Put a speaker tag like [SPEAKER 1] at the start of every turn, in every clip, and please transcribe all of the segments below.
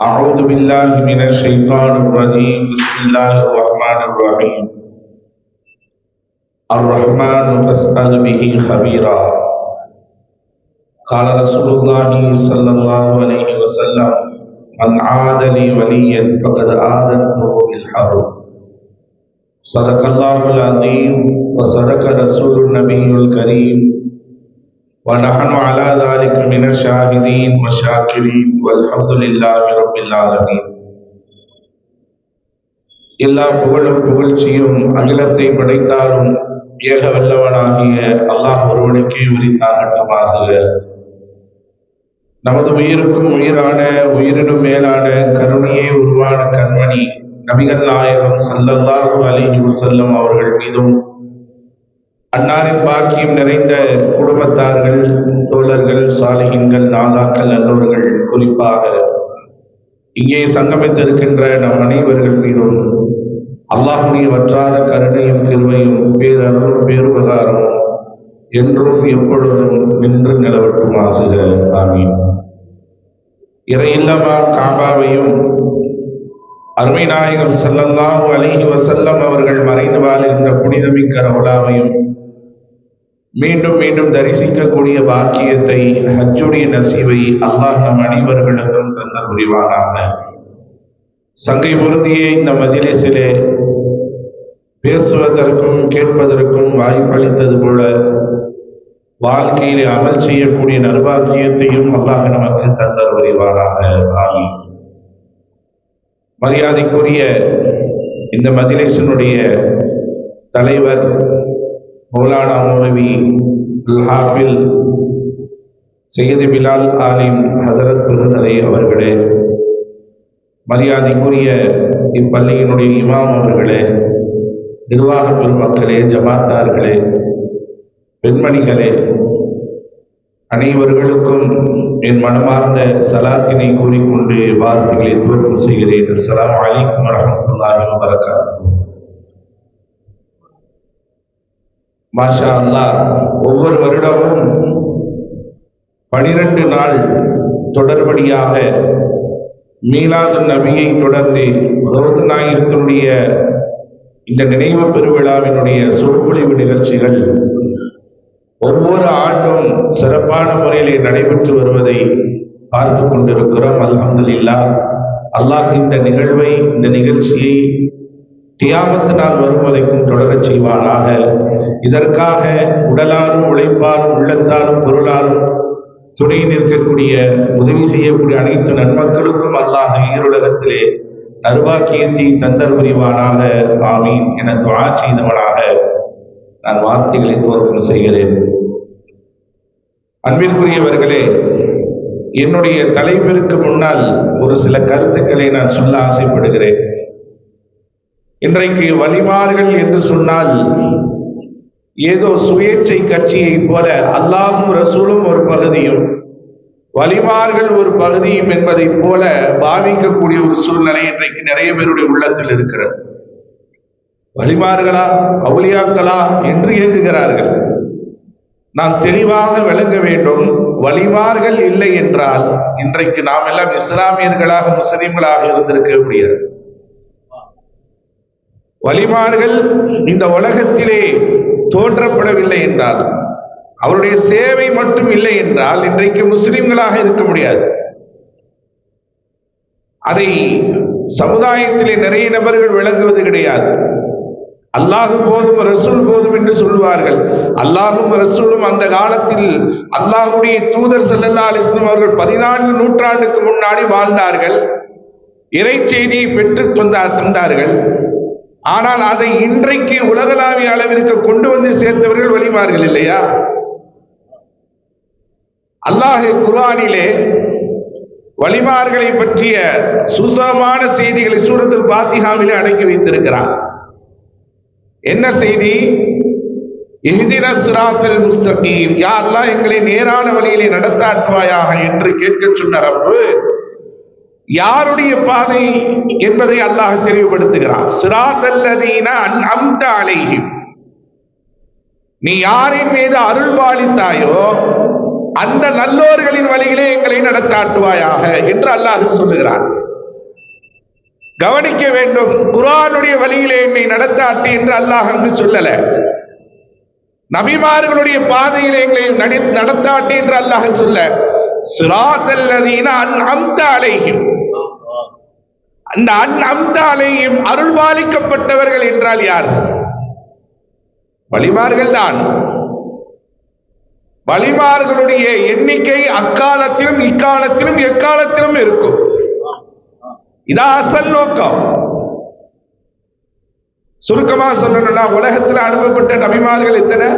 [SPEAKER 1] أعوذ بالله من الشيطان الرجيم بسم الله الرحمن الرحيم الرحمن فاسأل به خبيرا قال رسول الله صلى الله عليه وسلم من عاد لي وليا فقد آذنته بالحرب صدق الله العظيم وصدق رسول النبي الكريم ونحن على ذلك من الشاهدين والشاكرين والحمد لله رب العالمين. எல்லா புகழும் புகழ்ச்சியும் அகிலத்தை படைத்தாலும் ஏக வல்லவனாகிய அல்லாஹ் ஒருவனுக்கே உரித்தாகட்டுமாக. நமது உயிருக்கும் உயிரான உயிரினும் மேலான கருணையே உருவான கண்மணி நபிகள் நாயகம் ஸல்லல்லாஹு அலைஹி வஸல்லம் அவர்கள் மீதும் அன்னாரின் பாக்கியம் நிறைந்த குடும்பத்தார்கள், தோழர்கள், சாலிஹீன்கள், நாதாக்கள், நல்லோர்கள், குறிப்பாக இங்கே சங்கமித்திருக்கின்ற நம் அனைவர்கள் மீதும் அல்லாஹ்வுடைய வற்றாத கருணையும் கிருபையும் பேரருளும் பேருபகாரமும் என்றும் எப்பொழுதும் நின்று நிலவட்டுமாக. ஆமீன். இறையில்லமா காபாவையும் அருமை நாயகம் ஸல்லல்லாஹு அலைஹி வஸல்லம் அவர்கள் மறைந்து வாழ்கின்ற புனிதமிக்க ரவுலாவையும் மீண்டும் மீண்டும் தரிசிக்கக்கூடிய பாக்கியத்தை, ஹஜ்ஜுடைய நசீவை அல்லாஹ் நம் அனைவர்களுக்கும் தந்தல் புரிவானாக. சங்கை பொருந்திய இந்த மஜ்லிஸிலே பேசுவதற்கும் கேட்பதற்கும் வாய்ப்பளித்தது போல வாழ்க்கையிலே அமல் செய்யக்கூடிய நற்பாக்கியத்தையும் அல்லாஹ் நமக்கு தந்தல் புரிவானாக. ஆமீன். மரியாதைக்குரிய இந்த மஜ்லிஸினுடைய தலைவர் மௌலானா மௌலவி ஹாஃபில் சையது பிலால் ஆலிம் ஹசரத் பெருநதை அவர்களே, மரியாதைக்குரிய இப்பள்ளியினுடைய இமாம் அவர்களே, நிர்வாக பெருமக்களே, ஜமாத்தார்களே, பெண்மணிகளே, அனைவர்களுக்கும் என் மனமார்ந்த சலாத்தினை கூறிக்கொண்டு வார்த்தைகளை துவக்கம் செய்கிறேன். அஸ்ஸலாமு அலைக்கும் வரஹ்மத்துல்லாஹி வபரகாத்துஹு. மாஷா அல்லாஹ், ஒவ்வொரு வருடமும் 12 நாள் தொடர்படியாக மீலாது நபியை தொடர்ந்து ரோது நாயகத்தினுடைய இந்த நினைவு பெருவிழாவினுடைய சொற்பொழிவு நிகழ்ச்சிகள் ஒவ்வொரு ஆண்டும் சிறப்பான முறையிலே நடைபெற்று வருவதை பார்த்து கொண்டிருக்கிறோம். அல்ஹம்துலில்லாஹ். அல்லாஹ் இந்த நிகழ்வை, இந்த நிகழ்ச்சியை கியாமத்து நாள் வரும் வரைக்கும் தொடரச் செய்வானாக. இதற்காக உடலாலும் உழைப்பாலும் உள்ளத்தாலும் பொருளாலும் துணை நிற்கக்கூடிய, உதவி செய்யக்கூடிய அனைத்து நன்மக்களுக்கும் அல்லாஹ் ஈருலகத்திலே நற்பாக்கியத்தை தந்தல் புரிவானாக. ஆமீன் என துஆ செய்தவனாக நான் வார்த்தைகளை துவக்கம் செய்கிறேன். அன்பிற்குரியவர்களே, என்னுடைய தலைப்பிற்கு முன்னால் ஒரு சில கருத்துக்களை நான் சொல்ல ஆசைப்படுகிறேன். இன்றைக்கு வலிமார்கள் என்று சொன்னால் ஏதோ சுயேட்சை கட்சியை போல அல்லாஹும் ரசூலும் ஒரு பகுதியும் வலிமார்கள் ஒரு பகுதியும் என்பதை போல பாவிக்கக்கூடிய ஒரு சூழ்நிலை இன்றைக்கு நிறைய பேருடைய உள்ளத்தில் இருக்கிறது. வலிமார்களா, அவுலியாக்களா என்று இயங்குகிறார்கள். நாம் தெளிவாக விளங்க வேண்டும். வலிமார்கள் இல்லை என்றால் இன்றைக்கு நாம் எல்லாம் இஸ்லாமியர்களாக, முஸ்லிம்களாக இருந்திருக்க முடியாது. வலிமார்கள் இந்த உலகத்திலே தோன்றப்படவில்லை என்றால், அவருடைய சேவை மட்டும் இல்லை என்றால் இன்றைக்கு முஸ்லிம்களாக இருக்க முடியாது. அதை சமுதாயத்திலே நிறைய நபர்கள் விளங்குவது கிடையாது. அல்லாஹு போதும் ரசூல் போதும் என்று சொல்லுவார்கள். அல்லாஹும் ரசூலும் அந்த காலத்தில் அல்லாஹுடைய தூதர் ஸல்லல்லாஹு அலைஹி வஸல்லம் அவர்கள் 14 நூற்றாண்டுக்கு முன்னாடி வாழ்ந்தார்கள். இறை செய்தியை பெற்று தந்தார்கள். ஆனால் அதை இன்றைக்கு உலகளாவிய அளவிற்கு கொண்டு வந்து சேர்த்தவர்கள் வலிமார்கள் இல்லையா? அல்லாஹ் குர்ஆனிலே வலிமார்களை பற்றிய சுசமான செய்திகளை சூரத்துல் ஃபாத்திஹாவிலே அடக்கி வைத்திருக்கிறார். என்ன செய்தி? இஹ்தினஸ் ஸிராத்தல் முஸ்தகீம், யா அல்லாஹ் எங்களை நேரான வழியிலே நடத்தாட்டுவாயாக என்று கேட்க சொன்ன ரப்பு யாருடைய பாதை என்பதை அல்லாஹ் தெளிவுபடுத்துகிறான். ஸிராத்தல்லதீன அன்அம்த அலைஹிம், நீ யாரின் மீது அருள் பாலித்தாயோ அந்த நல்லோர்களின் வழியிலே எங்களை நடத்தாட்டுவாயாக என்று அல்லாஹ் சொல்லுகிறான். கவனிக்க வேண்டும், குர்ஆனுடைய வழியிலே என்னை நடத்தாட்டு என்று அல்லாஹ் என்று சொல்லல. நபிமார்களுடைய பாதையிலே எங்களை நடத்தாட்டு என்று அல்லாஹ் சொல்ல. சிராத்தல் லதீன அன்அம்த அலைஹிம், அந்த அன்அம்த அலைஹிம் அருள்பாலிக்கப்பட்டவர்கள் என்றால் யார்? வலிமார்கள் தான். வலிமார்களுடைய எண்ணிக்கை அக்காலத்திலும் இக்காலத்திலும் எக்காலத்திலும் இருக்கும். இதான் அசல் நோக்கம். சுருக்கமா சொல்லணும்னா, உலகத்தில் அனுப்பப்பட்ட நபிமார்கள் எத்தனை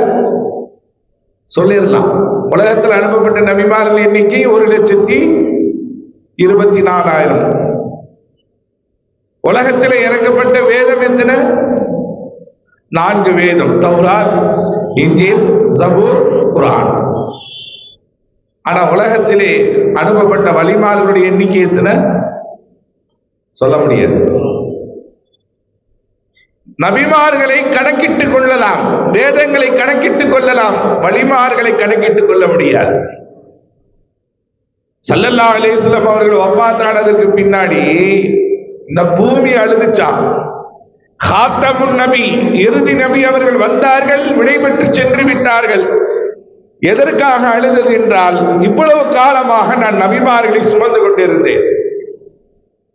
[SPEAKER 1] சொல்லிடலாம். உலகத்தில் அனுப்பப்பட்ட நபிமார்கள் எண்ணிக்கை 1,24,000. உலகத்தில் இறக்கப்பட்ட வேதம் எத்தனை? 4 வேதம்: தௌராத், இன்ஜீல், ஜபூர், குர்ஆன். ஆனா உலகத்திலே அனுப்பப்பட்ட வலிமார்களுடைய எண்ணிக்கை எத்தனை சொல்ல முடியாது. நபிமார்களை கணக்கிட்டுக் கொள்ளலாம், வேதங்களை கணக்கிட்டுக் கொள்ளலாம், வலிமார்களை கணக்கிட்டுக் கொள்ள முடியாது. ஸல்லல்லாஹு அலைஹி வஸல்லம் அவர்கள் வஃபாத்தானதற்கு பின்னாடி இந்த பூமி அழுதுச்சான். காத்தமுன் நபி, இறுதி நபி அவர்கள் வந்தார்கள், விடைபெற்று சென்று விட்டார்கள். எதற்காக அழுதது என்றால், இவ்வளவு காலமாக நான் நபிமார்களை சுமந்து கொண்டிருந்தேன்.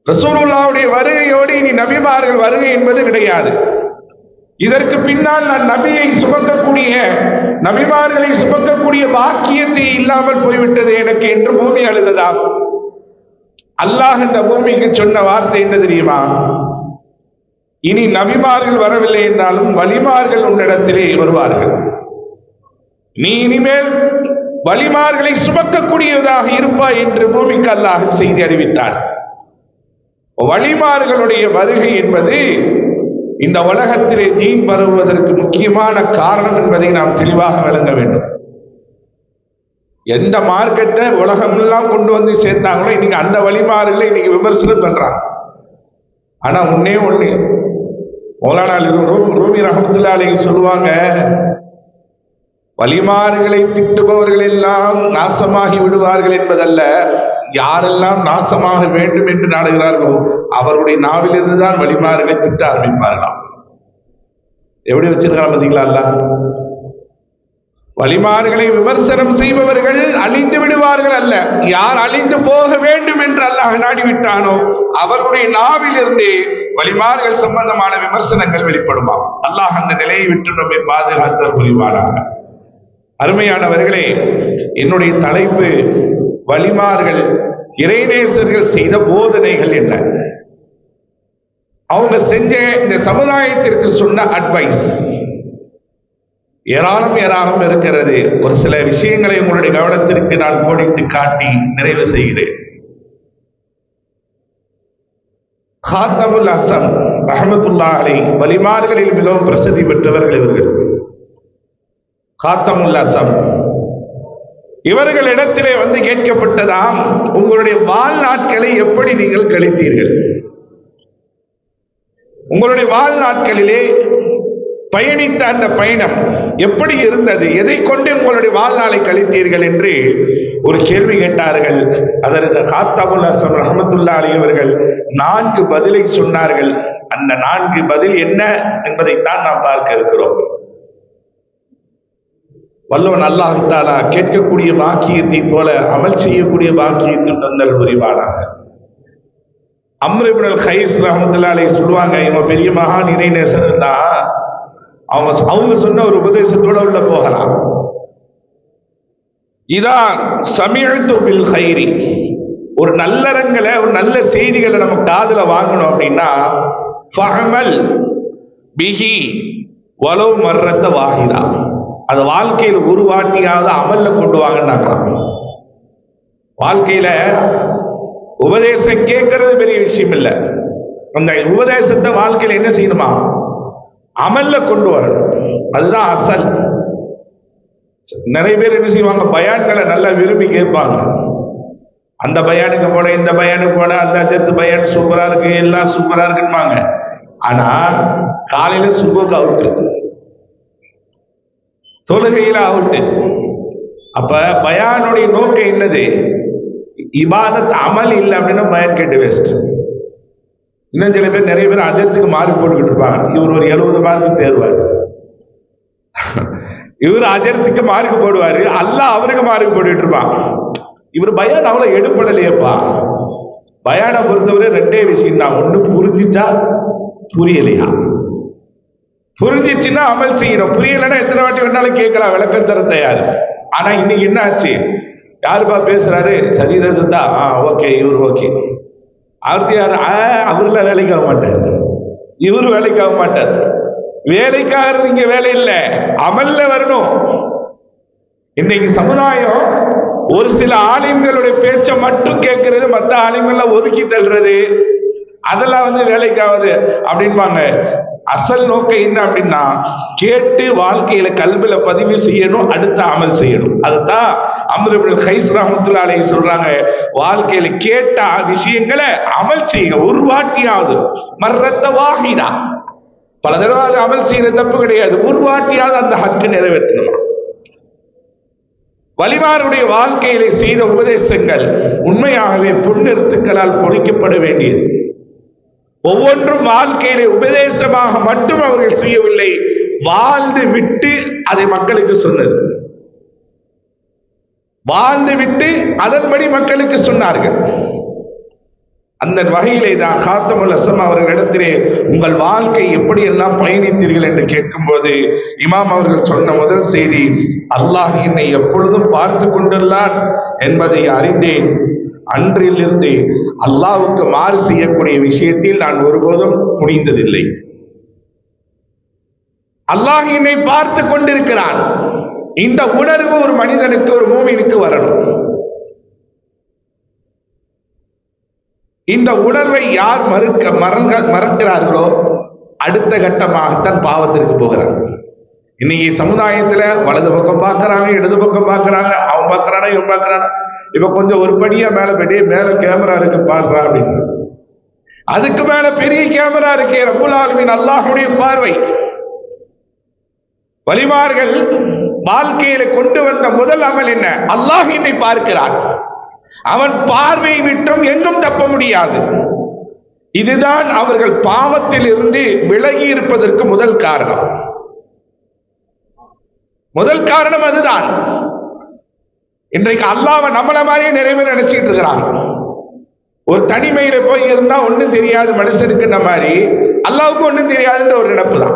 [SPEAKER 1] ரசூலுல்லாஹ்வுடைய வருகையோடு இனி நபிமார்கள் வருகை என்பது கிடையாது. இதற்கு பின்னால் நான் நபியை சுமக்கக்கூடிய, நபிமார்களை சுமக்கக்கூடிய பாக்கியத்தை இல்லாமல் போய்விட்டது எனக்கு என்று பூமி அழுததாம். அல்லாஹ் இந்த பூமிக்கு சொன்ன வார்த்தை என்ன தெரியுமா? இனி நபிமார்கள் வரவில்லை என்றாலும் வலிமார்கள் உன்னிடத்திலே வருவார்கள். நீ இனிமேல் வலிமார்களை சுமக்கக்கூடியதாக இருப்பாய் என்று பூமிக்கு அல்லாஹ் செய்தி அறிவித்தார். வலிமார்களுடைய வருகை என்பது இந்த உலகத்திலே தீன் பரவுவதற்கு முக்கியமான காரணம் என்பதை நாம் தெளிவாக விளங்க வேண்டும். எந்த மார்க்கத்தை உலகமெல்லாம் கொண்டு வந்து சேர்த்தாங்களோ இன்னைக்கு அந்த வலிமார்களை இன்னைக்கு விமர்சனம் பண்றாங்க. ஆனா ஒன்னே ஒண்ணு, மௌலானா ரூமி ரஹ்மத்துல்லாஹி அலைஹி சொல்லுவாங்க, வலிமார்களை திட்டுபவர்கள் எல்லாம் நாசமாகி விடுவார்கள் என்பதல்ல, யாரெல்லாம் நாசமாக வேண்டும் என்று நாடுகிறார்களோ அவருடைய நாவிலிருந்து தான் வலிமார்களை திட்ட ஆரம்பிப்பார்களாம். எப்படி வச்சிருக்காங்க பாத்தீங்களா? அல்லாஹ் வலிமார்களை விமர்சனம் செய்பவர்கள் அழிந்து விடுவார்கள் அல்ல, யார் அழிந்து போக வேண்டும் என்று அல்லாஹ் நாடிவிட்டானோ அவர்களுடைய நாவிலிருந்தே வலிமார்கள் சம்பந்தமான விமர்சனங்கள் வெளிப்படுமாம். அல்லாஹ் அந்த நிலையை விட்டு நம்மை பாதுகாத்தல் புரிவானாக. அருமையானவர்களே, என்னுடைய தலைப்பு வலிமார்கள் இறைநேசர்கள் செய்த போதனைகள் என்ன, அவங்க செஞ்ச இந்த சமுதாயத்திற்கு சொன்ன அட்வைஸ் ஏராளம் இருக்கிறது. ஒரு சில விஷயங்களை உங்களுடைய கவனத்திற்கு நான் கோடிட்டு காட்டி நிறைவு செய்கிறேன். காத்தமுல் ஹசன் ரஹ்மத்துல்லாஹி அலைஹி வலிமார்களில் மிகவும் பிரசித்தி பெற்றவர்கள் இவர்கள். காத்தமுல் ஹசன் இவர்களிடத்திலே வந்து கேட்கப்பட்டதாம், உங்களுடைய வாழ்நாட்களை எப்படி நீங்கள் கழித்தீர்கள், உங்களுடைய வாழ்நாட்களிலே பயணித்த அந்த பயணம் எப்படி இருந்தது, எதை கொண்டு உங்களுடைய வாழ்நாளை கழித்தீர்கள் என்று ஒரு கேள்வி கேட்டார்கள். அதற்கு காத்தமுல் ஹசன் ரஹ்மத்துல்லாஹி அலைஹி அவர்கள் 4 பதிலை சொன்னார்கள். அந்த 4 பதில் என்ன என்பதைத்தான் நாம் பார்க்க இருக்கிறோம். வல்லவன் அல்லாஹ் தஆலா கேட்கக்கூடிய பாக்கியத்தை போல அமல் செய்யக்கூடிய பாக்கியத்தை தந்தல் புரிவானாக. அம்ர் இப்னு அல் கைஸ் ரஹ்மத்துல்லாஹி அலைஹி சொல்லுவாங்க, இவங்க பெரிய மகான் இறைநேசர்கள் தான், அவங்க சொன்ன ஒரு உபதேசத்தோட உள்ள போகலாம். இதான் சமிஅத்து பில் கைரி, ஒரு நல்லறங்களை, ஒரு நல்ல செய்திகளை நம்ம காதுல வாங்கணும் அப்படின்னா ஃபஅமல் பிஹி வலவ் மர்ரத்த வாஹிதா, அது வாழ்க்கையில் ஒரு வாட்டியாவது அமல்ல கொண்டு வாங்கினாங்க. வாழ்க்கையில உபதேசம் கேட்கறது பெரிய விஷயம் இல்லை, அந்த உபதேசத்தை வாழ்க்கையில என்ன செய்யணுமா, அமல்ல கொண்டு வரணும். அதுதான் அசல். நிறைய பேர் என்ன செய்வாங்க, பயான்களை நல்லா விரும்பி கேட்பாங்க. அந்த பயானுக்கு போன, இந்த பயானுக்கு போன, அந்த அஜத்து பயான் சூப்பரா இருக்கு, எல்லாம் சூப்பரா இருக்குன்னுவாங்க. ஆனா காலையில சுபுக்கு அவுட்டு, தொழுகையில அவுட்டு, அப்ப பயானுடைய நோக்கம் என்னது? இபாதத் அமல் இல்லை அப்படின்னா பயன் கேட்டு வேஸ்ட். இன்னும் சில பேர், நிறைய பேர் அஜத்துக்கு மார்க் போட்டுக்கிட்டு இருப்பாங்க. இவர் ஒரு 70 மார்க் தேர்வார். இவர் அஜரத்துக்கு மார்க் போடுவாரு, அல்லாஹ் அவருக்கு மார்க் போட்டுட்டு இருப்பான். இவர் பயான் அவ்வளவு எடுப்படலையப்பா. பயானை பொறுத்தவரை ரெண்டே விஷயம் தான். ஒண்ணு புரிஞ்சிச்சா, புரியலையா. புரிஞ்சிச்சுன்னா அமல் செய்யணும், புரியலைன்னா எத்தனை வாட்டி வேணாலும் கேட்கலாம், விளக்கம் தர தயார். ஆனா இன்னைக்கு என்ன ஆச்சு? யாருப்பா பேசுறாரு? சரீரா, ஓகே, இவர் ஓகே. அவர்த்தி யாரு? அவர்லாம் வேலைக்கு ஆக மாட்டார், இவரு வேலைக்கு ஆக மாட்டார். வேலைக்காகிறது இங்க வேலை இல்லை, அமல்ல வரணும். இன்னைக்கு சமுதாயம் ஒரு சில ஆலிம்களுடைய பேச்சை மட்டும் கேட்கறது, மற்ற ஆலிம்கள் ஒதுக்கி தள்ளுறது, அதெல்லாம் வேலைக்காவது அப்படின்பாங்க. அசல் நோக்கம் என்ன அப்படின்னா, கேட்டு வாழ்க்கையில கல்வியில பதிவு செய்யணும், அடுத்த அமல் செய்யணும். அதுதான் அம்ர் இப்னு கைஸ் ரஹ்மத்துல்லாஹி அலைஹி சொல்றாங்க, வாழ்க்கையில கேட்ட விஷயங்களை அமல் செய்யுங்க. ஒரு வாட்டியாவது, மர்ரத்த வாஹிதா, பல தடவை அது அமல் செய்யற தப்பு கிடையாது, ஒரு வாட்டியாவது அந்த ஹக்கு நிறைவேற்றணும். வலிமாருடைய வாழ்க்கையிலே செய்த உபதேசங்கள் உண்மையாகவே பொன்னெழுத்துக்களால் பொறிக்கப்பட வேண்டியது. ஒவ்வொன்றும் வாழ்க்கையிலே உபதேசமாக மட்டும் அவர்கள் செய்யவில்லை, வாழ்ந்து விட்டு அதை மக்களுக்கு சொன்னது. வாழ்ந்து விட்டு அதன்படி மக்களுக்கு சொன்னார்கள். அந்த வகையிலே தான் காத்தமுல் அஸ்மா அவர்களிடத்திலே உங்கள் வாழ்க்கை எப்படி எல்லாம் பயணித்தீர்கள் என்று கேட்கும்போது இமாம் அவர்கள் சொன்ன முதல் செய்தி, அல்லாஹ் என்னை எப்பொழுதும் பார்த்து கொண்டுள்ளான் என்பதை அறிந்தேன். அன்றிலிருந்து அல்லாஹ்வுக்கு மாறு செய்யக்கூடிய விஷயத்தில் நான் ஒருபோதும் துணிந்ததில்லை. அல்லாஹ் என்னை பார்த்து கொண்டிருக்கிறான், இந்த உணர்வு ஒரு மனிதனுக்கு, ஒரு மூமினுக்கு வரணும். இந்த உணர்வை யார் மறக்கிறார்களோ அடுத்த கட்டமாகத்தான் பாவத்திற்கு போகிறாங்க. இன்னைக்கு சமுதாயத்துல வலது பக்கம் பார்க்கறாங்க, இடது பக்கம் பார்க்கறாங்க, அவன் பார்க்கறானா இவன் பார்க்கறானா, இப்ப கொஞ்சம் ஒரு படியா மேல போயிட்டு மேல கேமரா இருக்கு பார்க்கறான் அப்படின்னு, அதுக்கு மேல பெரிய கேமரா இருக்கே ரப்புல் ஆலமீன் அல்லாஹ்வுடைய பார்வை. வலிமார்கள் வாழ்க்கையில கொண்டு வந்த முதல் அமல் என்ன? அல்லாஹ் என்னை பார்க்கிறான், அவன் பார்வை விட்டும் எங்கும் தப்ப முடியாது. இதுதான் அவர்கள் பாவத்தில் இருந்து விலகி இருப்பதற்கு முதல் காரணம். முதல் காரணம் அதுதான். இன்றைக்கு அல்லாஹ்வை நம்மள மாதிரியே நிறைய பேர் நினைச்சிட்டு இருக்கிறாங்க. ஒரு தனிமையில போய் இருந்தா ஒண்ணும் தெரியாது மனுஷனுக்கு மாதிரி, அல்லாஹ்வுக்கு ஒண்ணும் தெரியாதுன்ற ஒரு நினைப்பு தான்.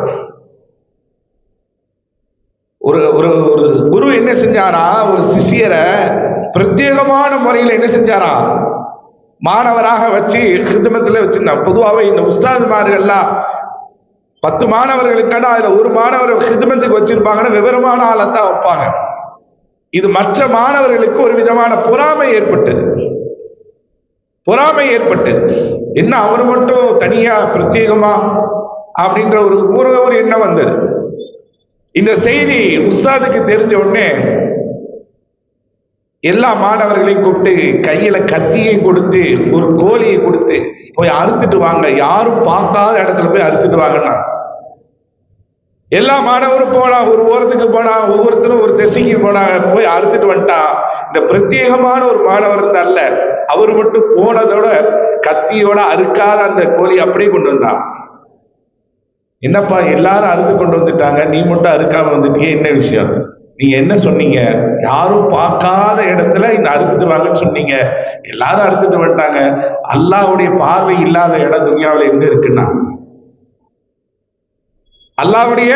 [SPEAKER 1] ஒரு ஒரு ஒரு குரு என்ன செஞ்சாரா, ஒரு சிஷியரை பிரத்யேகமான முறையில் என்ன செஞ்சாரா, மாணவராக வச்சு ஹிதமத்துல வச்சிருந்தா. பொதுவாகவே இந்த உஸ்தாதுமார்கள்லாம் 10 மாணவர்களுக்கான அதுல ஒரு மாணவர் ஹிதமத்துக்கு வச்சிருப்பாங்கன்னா விவரமான ஆளத்தான் வைப்பாங்க. இது மற்ற மாணவர்களுக்கு ஒரு விதமான பொறாமை ஏற்பட்டது. என்ன அவர் மட்டும் தனியா பிரத்யேகமா அப்படின்ற ஒரு எண்ணம் வந்தது. இந்த செய்தி உஸ்தாதுக்கு தெரிஞ்ச உடனே எல்லா மாணவர்களையும் கூப்பிட்டு கையில கத்தியை கொடுத்து ஒரு கோழியை கொடுத்து போய் அறுத்துட்டு வாங்க, யாரும் பார்க்காத இடத்துல போய் அறுத்துட்டு வாங்கன்னா எல்லா மாணவரும் போனா, ஒரு ஓரத்துக்கு போனா, ஒவ்வொருத்தரும் ஒரு திசைக்கு போனாங்க, போய் அறுத்துட்டு வந்துட்டான். இந்த பிரத்யேகமான ஒரு மாணவர் அல்ல, அவர் மட்டும் போனதோட கத்தியோட அறுக்காத அந்த கோழி அப்படியே கொண்டு வந்தான். என்னப்பா எல்லாரும் அறுத்து கொண்டு வந்துட்டாங்க, நீ மட்டும் அறுக்காம வந்துட்டீங்க, என்ன விஷயம்? நீங்க என்ன சொன்னீங்க? யாரும் பார்க்காத இடத்துல இந்த அறுத்துட்டு வாங்கன்னு சொன்னீங்க, எல்லாரும் அறுத்துட்டு வந்துட்டாங்க. அல்லாஹ்வுடைய பார்வை இல்லாத இடம் துனியாவில் எங்க இருக்குன்னா, அல்லாஹ்வுடைய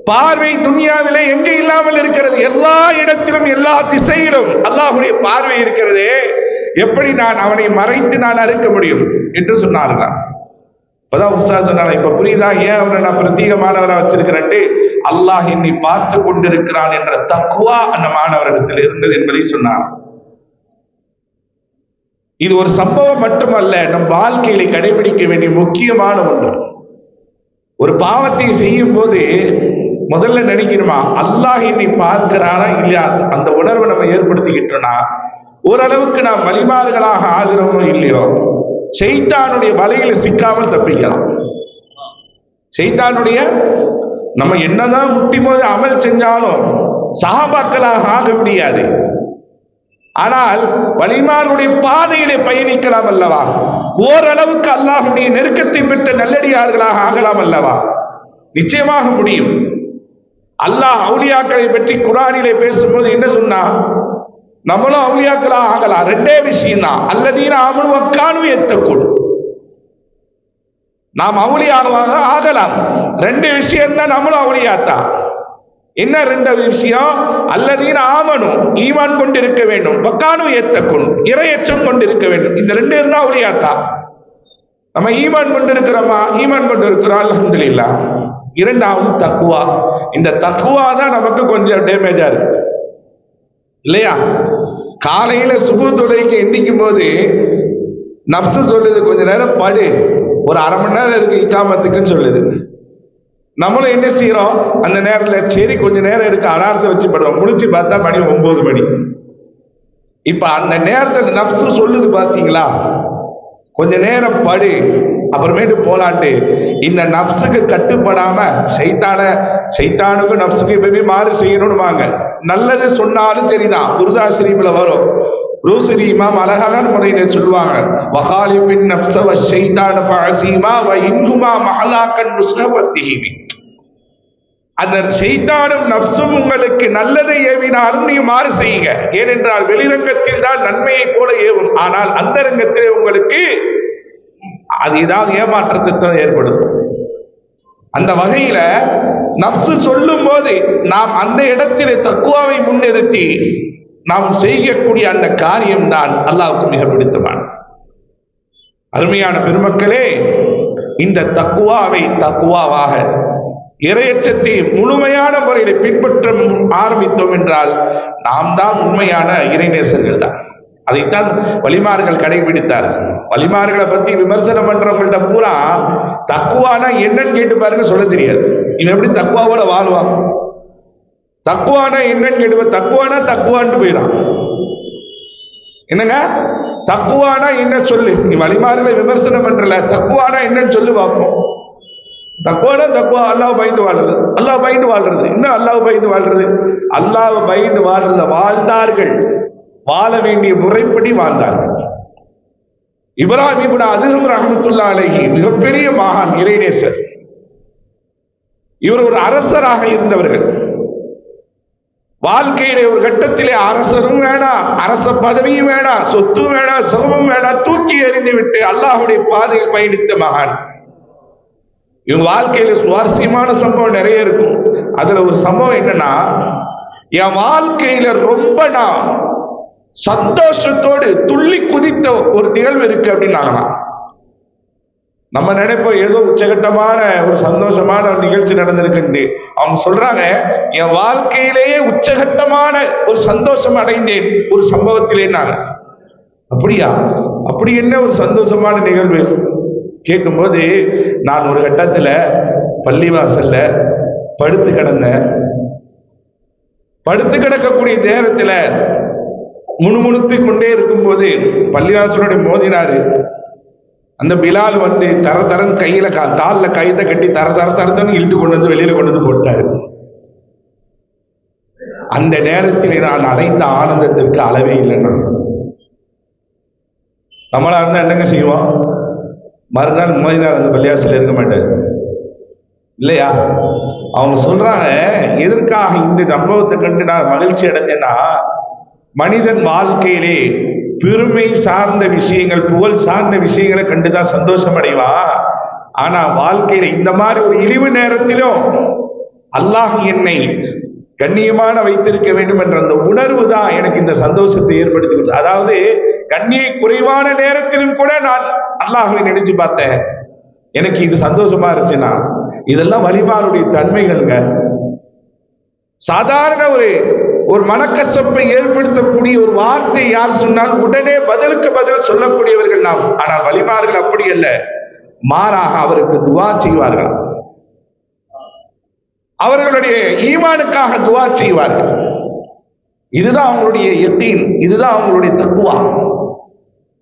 [SPEAKER 1] பார்வை துனியாவிலே எங்க இல்லாமல் இருக்கிறது? எல்லா இடத்திலும், எல்லா திசையிலும் அல்லாஹ்வுடைய பார்வை இருக்கிறதே, எப்படி நான் அவனை மறைத்து நான் அறுக்க முடியும் என்று சொன்னார்களா? இப்பதான் உஸ்தாத் சொன்னாங்க, இப்ப புரியுதா ஏன் அவனை நான் பிரத்யேகமானவரை வச்சிருக்கிறேன்? அல்லாஹ் என்னை பார்த்து கொண்டிருக்கிறான் என்ற தக்வா அந்த மாணவரிடத்தில் இருந்தது என்பதை சொன்னார். இது ஒரு சம்பவம் மட்டுமல்ல, நம் வாழ்க்கையில கடைபிடிக்க வேண்டிய முக்கியமான ஒன்று. ஒரு பாவத்தை செய்யும் போது முதல்ல நினைக்கணுமா, அல்லாஹ் என்னை பார்க்கிறானா இல்லையா? அந்த உணர்வை நம்ம ஏற்படுத்திக்கிட்டோம்னா ஓரளவுக்கு நாம் வலிமார்களாக ஆகிறோமோ இல்லையோ, ஷைத்தானுடைய வலையில சிக்காமல் தப்பிக்கலாம். ஷைத்தானுடைய நம்ம என்னதான் முட்டி போது அமல் செஞ்சாலும் சஹாபாக்களாக ஆக முடியாது. ஆனால் வலிமாருடைய பாதையிலே பயணிக்கலாம் அல்லவா? ஓரளவுக்கு அல்லாஹ்வுடைய நெருக்கத்தை பெற்ற நல்லடியார்களாக ஆகலாம் அல்லவா? நிச்சயமாக முடியும். அல்லாஹ் அவுலியாக்களை பற்றி குர்ஆனிலே பேசும்போது என்ன சொன்னா? நம்மளும் அவுலியாக்களா ஆகலாம். ரெண்டே விஷயம் தான். அல்லதீன ஆமனு வக்கானு யத்தகூன். நாம் அவுலியாவாக ஆகலாம். ரெண்டு விஷயம் தான், நம்மளும் அவுலியாத்தான். என்ன ரெண்டு விஷயம்? அல்லதீன ஆமனு, ஈமான் கொண்டிருக்க வேண்டும், வக்கானு யத்தகூன், இறையச்சம் கொண்டிருக்க வேண்டும். இந்த ரெண்டு இருந்தா அவுலியாத்தான். நம்ம ஈமான் கொண்டிருக்கிறோமா? ஈமான் கொண்டிருக்கிறோம், அல்ஹம்துலில்லாஹ். இரண்டாவது தக்வா. இந்த தக்வா தான் நமக்கு கொஞ்சம் டேமேஜா இருக்கு இல்லையா? காலையில சுபு தொழுகைக்கு எந்திக்கும் போது நப்சு சொல்லுது கொஞ்ச நேரம் படு, ஒரு அரை மணி நேரம் இருக்கு இக்காமத்துக்குன்னு சொல்லுது. நம்மளும் என்ன செய்யறோம்? அந்த நேரத்துல சரி கொஞ்ச நேரம் இருக்கு அலாரத்தை வச்சு படுவோம். முடிச்சு பார்த்தா மணி 9 மணி. இப்ப அந்த நேரத்துல நப்சு சொல்லுது பாத்தீங்களா, கொஞ்ச நேரம் படு அப்புறமேட்டு போலான்ட்டு. இந்த நப்சுக்கு கட்டுப்படாம சைத்தானுக்கும் நப்சுக்கு எப்பவுமே மாறு செய்யணும்னு வாங்க. நல்லது சொன்னாலும் சரிதான். குருதா ஷரீஃப்ல வரும். ரூசரி இமாம் அழகான முறையில சொல்லுவாங்க, வகாலிபின் நப்ஸ வ ஷைத்தான ஃபஅஸீமா வ இன்ஹுமா மஹலாக்கன் நுஸ்கவத்திஹி. அந்த ஷைத்தானும் நப்சும் உங்களுக்கு நல்லதை ஏவினாலும் நீ மாறு செய்யுங்க. ஏனென்றால் வெளிரங்கத்தில் தான் நன்மையை போல ஏவும், ஆனால் அந்த ரங்கத்திலே உங்களுக்கு அது ஏதாவது ஏமாற்றத்தை தான் ஏற்படுத்தும். அந்த வகையில நப்சு சொல்லும் போது நாம் அந்த இடத்திலே தக்குவாவை முன்னிறுத்தி நாம் செய்யக்கூடிய அந்த காரியம் தான் அல்லாஹ்வுக்கு மிக பிடித்தமான. அருமையான பெருமக்களே, இந்த தக்குவாவை தக்குவாவாக இறையச்சத்தை முழுமையான முறையில் பின்பற்ற ஆரம்பித்தோம் என்றால் நாம் தான் உண்மையான இறைநேசர்கள் தான். அதைத்தான் வலிமார்கள் கடைபிடித்தார்கள். வலிமார்களை பத்தி விமர்சனம் பண்றவங்கள்ட்ட பூரா தக்குவானா என்னன்னு கேட்டு பாருங்க, சொல்ல தெரியாது. இவன் எப்படி தக்குவாவோட வாழ்வான்? தக்குவானா என்னன்னு கேட்டு, தக்குவானா தக்குவான்ட்டு போயிடான். என்னங்க தக்குவானா என்ன சொல்லு? நீ வலிமார்களை விமர்சனம் பண்றல, தக்குவானா என்னன்னு சொல்லு பார்ப்போம். தக்குவானா தக்குவா அல்லாஹ் பயந்து வாழ்றது, அல்லாஹ் பயந்து வாழ்றது. இன்னும் அல்லாஹ் பயந்து வாழ்றது, அல்லாஹ் பயந்து வாழ்றத வாழ்ந்தார்கள், வாழ வேண்டிய முறைப்படி வாழ்ந்தார்கள். இப்ராஹிம் இப்னு அதுஹம் ரஹ்மத்துல்லாஹி அலைஹி மிகப்பெரிய மகான், இறைநேசர். இவர் ஒரு அரசராக இருந்தவர்கள். வாழ்க்கையிலே ஒரு கட்டத்திலே அரசரும் வேணாம், அரச பதவியும் வேணாம், சொத்து வேணாம், சுகமும் வேணாம், தூக்கி எறிந்து விட்டு அல்லாஹ்வுடைய பாதையில் பயணித்த மகான். இவங்க வாழ்க்கையில சுவாரஸ்யமான சம்பவம் நிறைய இருக்கும். அதுல ஒரு சம்பவம் என்னன்னா, என் வாழ்க்கையில ரொம்ப நான் சந்தோஷத்தோடு துள்ளி குதித்த ஒரு நிகழ்வு இருக்கு அப்படின்னாங்களா. நம்ம நினைப்போம் ஏதோ உச்சகட்டமான ஒரு சந்தோஷமான ஒரு நிகழ்ச்சி நடந்திருக்கு. அவங்க சொல்றாங்க, என் வாழ்க்கையிலேயே உச்சகட்டமான ஒரு சந்தோஷம் அடைந்தேன் ஒரு சம்பவத்திலே. நான் அப்படியா? அப்படி என்ன ஒரு சந்தோஷமான நிகழ்வு கேட்கும்போது, நான் ஒரு கட்டத்துல பள்ளிவாசல்ல படுத்து கிடந்தேன். படுத்து கிடக்கக்கூடிய நேரத்துல முணுமுணுத்து கொண்டே இருக்கும்போது பள்ளிவாசலோட மோதினாரு. அந்த பிலால் வந்து தர தரன் கையில கால்ல கைத்தை கட்டி தர தர தரன்னு இழுத்து கொண்டு வந்து வெளியில கொண்டு வந்து போட்டாரு. அந்த நேரத்தில் நான் அடைந்த ஆனந்தத்திற்கு அளவே இல்லைன்னா. நம்மளா இருந்தா என்னங்க செய்வோம்? மறுநாள் மோதினார் அந்த பள்ளிவாசல இருக்க மாட்டாரு இல்லையா? அவங்க சொல்றாங்க, எதற்காக இந்த சம்பவத்தை கண்டு நான் மகிழ்ச்சி அடைஞ்சேன்னா, மனிதன் வாழ்க்கையிலே பெருமை சார்ந்த விஷயங்கள், புகழ் சார்ந்த விஷயங்களை கண்டுதான் சந்தோஷம் அடைவான். ஆனா வாழ்க்கையில இந்த மாதிரி ஒரு இழிவு நேரத்திலும் அல்லாஹ் என்னை கண்ணியமான வைத்திருக்க வேண்டும் என்ற அந்த உணர்வு தான் எனக்கு இந்த சந்தோஷத்தை ஏற்படுத்தி. அதாவது கண்ணிய குறைவான நேரத்திலும் கூட நான் அல்லாஹ்வை நினைச்சு பார்த்தேன், எனக்கு இது சந்தோஷமா இருந்துச்சுன்னா. இதெல்லாம் வலிமாருடைய தன்மைகள்ங்க. சாதாரண ஒரு மனக்கசப்பை ஏற்படுத்தக்கூடிய ஒரு வார்த்தை யார் சொன்னால் உடனே பதிலுக்கு பதில் சொல்லக்கூடியவர்கள் நாம். ஆனால் வலிமார்கள் அப்படி அல்ல, மாறாக அவருக்கு துவா செய்வார்கள். அவர்களுடைய ஈமானுக்காக துவா செய்வார்கள். இதுதான் அவங்களுடைய யக்கீன், இதுதான் அவங்களுடைய தக்குவா.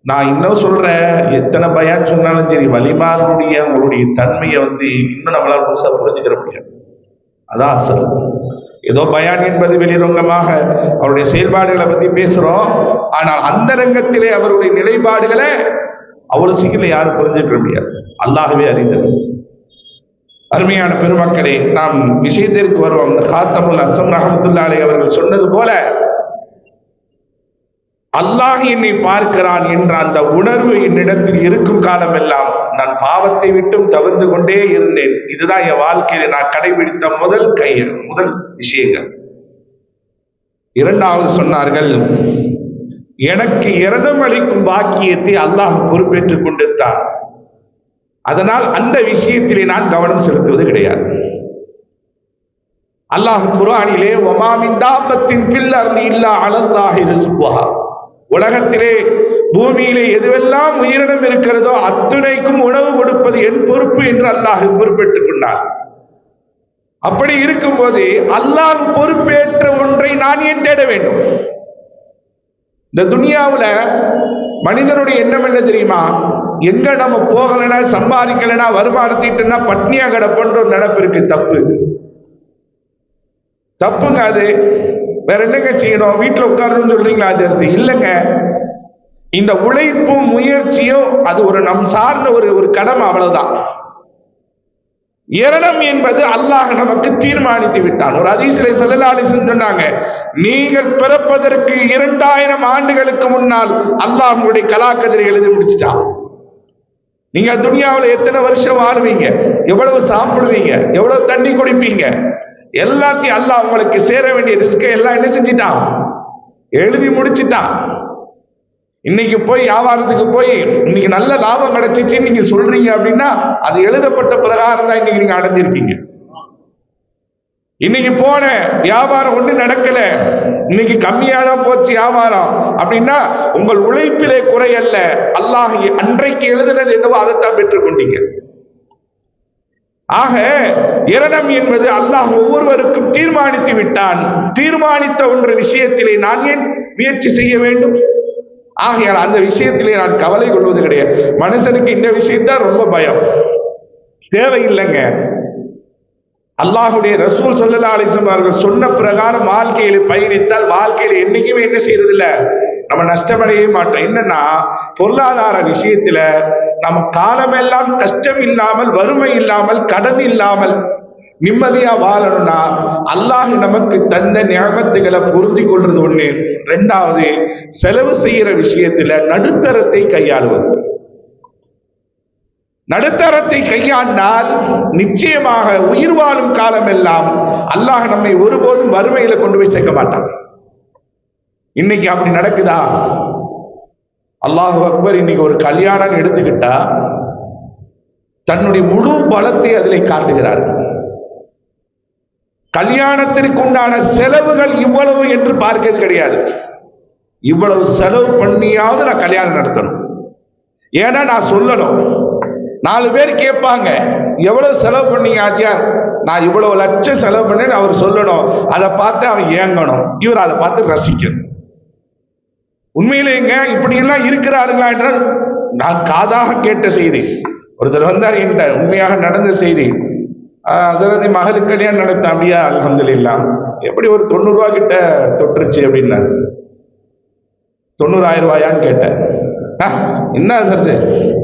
[SPEAKER 1] நான் இன்னும் சொல்றேன், எத்தனை பயான் சொன்னாலும் சரி, வலிமார்களுடைய அவங்களுடைய தன்மையை இன்னும் நம்மளால புதுசா புரிஞ்சுக்கிற முடியாது. அதான் அசல். ஏதோ பயான் என்பது வெளிரங்கமாக அவருடைய செயல்பாடுகளை பத்தி பேசுறோம். ஆனால் அந்த ரங்கத்திலே அவருடைய நிலைப்பாடுகளை அவ்வளவு சீக்கிரம் யாரும் புரிஞ்சுக்க முடியாது. அல்லாஹ்வே அறிந்தது. அருமையான பெருமக்களே, நாம் விஷயத்திற்கு வருவோம். காத்தமுல் அஸ்ஸம் ரஹ்மத்துல்லாஹி அலைஹி அவர்கள் சொன்னது போல அல்லாஹ் என்னை பார்க்கிறான் என்ற அந்த உணர்வு என்னிடத்தில் இருக்கும் காலமெல்லாம் நான் பாவத்தை விட்டும் தவிர்த்து கொண்டே இருந்தேன். இதுதான் என் வாழ்க்கையில நான் கடைபிடித்த முதல் விஷயங்கள். இரண்டாவது சொன்னார்கள், எனக்கு இரண்டும் அளிக்கும் பாக்கியத்தை அல்லாஹ் பொறுப்பேற்றுக் கொண்டிருந்தான். அதனால் அந்த விஷயத்திலே நான் கவனம் செலுத்துவது கிடையாது. அல்லாஹ் குர்ஆனிலே வமா மின் தாபத்தின் ஃபில் அர்தி இல்லா அலல்லாஹி ரிஸ்குஹா, உலகத்திலே பூமியிலே எதுவெல்லாம் உயிரினம் இருக்கிறதோ அத்துணைக்கும் உணவு கொடுப்பது என் பொறுப்பு என்று அல்லாஹ் பொறுப்பேற்றுக் கொண்டார். அப்படி இருக்கும்போது அல்லாஹ் பொறுப்பேற்ற ஒன்றை நான் ஏன் தேட வேண்டும்? இந்த துனியாவுல மனிதனுடைய எண்ணம் என்ன தெரியுமா? எங்க நம்ம போகலைன்னா, சம்பாதிக்கலைன்னா, வருமானத்திட்டுனா பட்னியா கிடப்பன்ற ஒரு நினைப்பு இருக்கு. தப்புங்க. அது வேற என்னங்க செய்யணும்? வீட்டுல உட்காரணும்னு சொல்றீங்களா? அது இல்லைங்க. இந்த உழைப்பும் முயற்சியும் அது ஒரு நம் சார்ந்த ஒரு கடமை, அவ்வளவுதான். இரணம் என்பது அல்லாஹ் நமக்கு தீர்மானித்து விட்டான். ஒரு ஹதீஸிலே ஸல்லல்லாஹு அலைஹி வஸல்லம் சொன்னாங்க, நீங்கள் பிறப்பதற்கு 2000 ஆண்டுகளுக்கு முன்னால் அல்லாஹ் உங்களுடைய கலாக்கதிரை எழுதி முடிச்சுட்டான். நீங்க துனியாவில் எத்தனை வருஷம் வாழ்வீங்க, எவ்வளவு சாப்பிடுவீங்க, எவ்வளவு தண்ணி குடிப்பீங்க, எல்லாத்தையும் அல்லாஹ் உங்களுக்கு சேர வேண்டிய ரிஸ்கை எல்லாம் என்ன செஞ்சிட்டான்? எழுதி முடிச்சிட்டான். இன்னைக்கு போய் வியாபாரத்துக்கு போய் இன்னைக்கு நல்ல லாபம் கிடைச்சிச்சு நீங்க சொல்றீங்க அப்படின்னா அது எழுதப்பட்ட பிரகாரம் தான் இன்னைக்கு நீங்க அடைஞ்சிருக்கீங்க. இன்னைக்கு போன வியாபாரம் ஒண்ணு நடக்கல, இன்னைக்கு கம்மியா தான் போச்சு வியாபாரம் அப்படின்னா உங்கள் உழைப்பிலே குறையல்ல, அல்லாஹ் அன்றைக்கு எழுதினது என்னவோ அதைத்தான் பெற்றுக்கொண்டீங்க. ஆக இரணம் என்பது அல்லாஹ் ஒவ்வொருவருக்கும் தீர்மானித்து விட்டான். தீர்மானித்த ஒன்று விஷயத்திலே நான் ஏன் முயற்சி செய்ய வேண்டும்? ஆகையால் அந்த விஷயத்திலே நான் கவலை கொள்வது கிடையாது. மனுஷனுக்கு இந்த விஷயம்தான் ரொம்ப பயம். தேவையில்லைங்க. அல்லாஹுடைய ரசூல் ஸல்லல்லாஹு அலைஹி வஸல்லம் அவர்கள் சொன்ன பிரகாரம் வாழ்க்கையில பயணித்தால் வாழ்க்கையில என்னைக்குமே என்ன செய்யறது இல்ல, நம்ம நஷ்டமடையவே மாட்டோம். என்னன்னா பொருளாதார விஷயத்துல நம்ம காலமெல்லாம் கஷ்டம் இல்லாமல், வறுமை இல்லாமல், கடன் இல்லாமல் நிம்மதியா வாழணும்னா அல்லாஹ் நமக்கு தந்த நியமத்துகளை பொருந்தி கொள்றது ஒண்ணு. ரெண்டாவது, செலவு செய்யற விஷயத்துல நடுத்தரத்தை கையாளுவது. நடுத்தரத்தை கையாண்டால் நிச்சயமாக உயிர் வாழும் காலம் எல்லாம் அல்லாஹ் நம்மை ஒருபோதும் வறுமையில கொண்டு போய் சேர்க்க மாட்டான். இன்னைக்கு அப்படி நடக்குதா? அல்லாஹு அக்பர். இன்னைக்கு ஒரு கல்யாணம் எடுத்துக்கிட்டா தன்னுடைய முழு பலத்தை அதில் காட்டுகிறார். கல்யாணத்திற்கு உண்டான செலவுகள் இவ்வளவு என்று பார்க்கிறது கிடையாது. இவ்வளவு செலவு பண்ணியாவது நான் கல்யாணம் நடத்தணும், ஏன்னா நான் சொல்லணும். 4 பேர் கேட்பாங்க, எவ்வளவு செலவு பண்ணீங்க ஆச்சியார்? நான் இவ்வளவு லட்சம் செலவு பண்ணேன்னு அவர் சொல்லணும். அதை பார்த்து அவன் ஏங்கணும், இவர் அதை பார்த்து ரசிக்கணும். உண்மையிலேங்க இப்படி எல்லாம் இருக்கிறாருங்களா என்றால் நான் காதாக கேட்ட செய்தி. ஒருத்தர் வந்தார் என்கிட்ட, உண்மையாக நடந்த செய்தி. ஹஸரத் மகளுக்கு கல்யாணம் நடத்த. அப்படியா? அல்ஹம்துலில்லாஹ். எப்படி ஒரு 90 ரூபா கிட்ட தொட்டுருச்சு அப்படின்னா. 90,000 ரூபாயான்னு கேட்டேன். என்ன ஹஸரத்?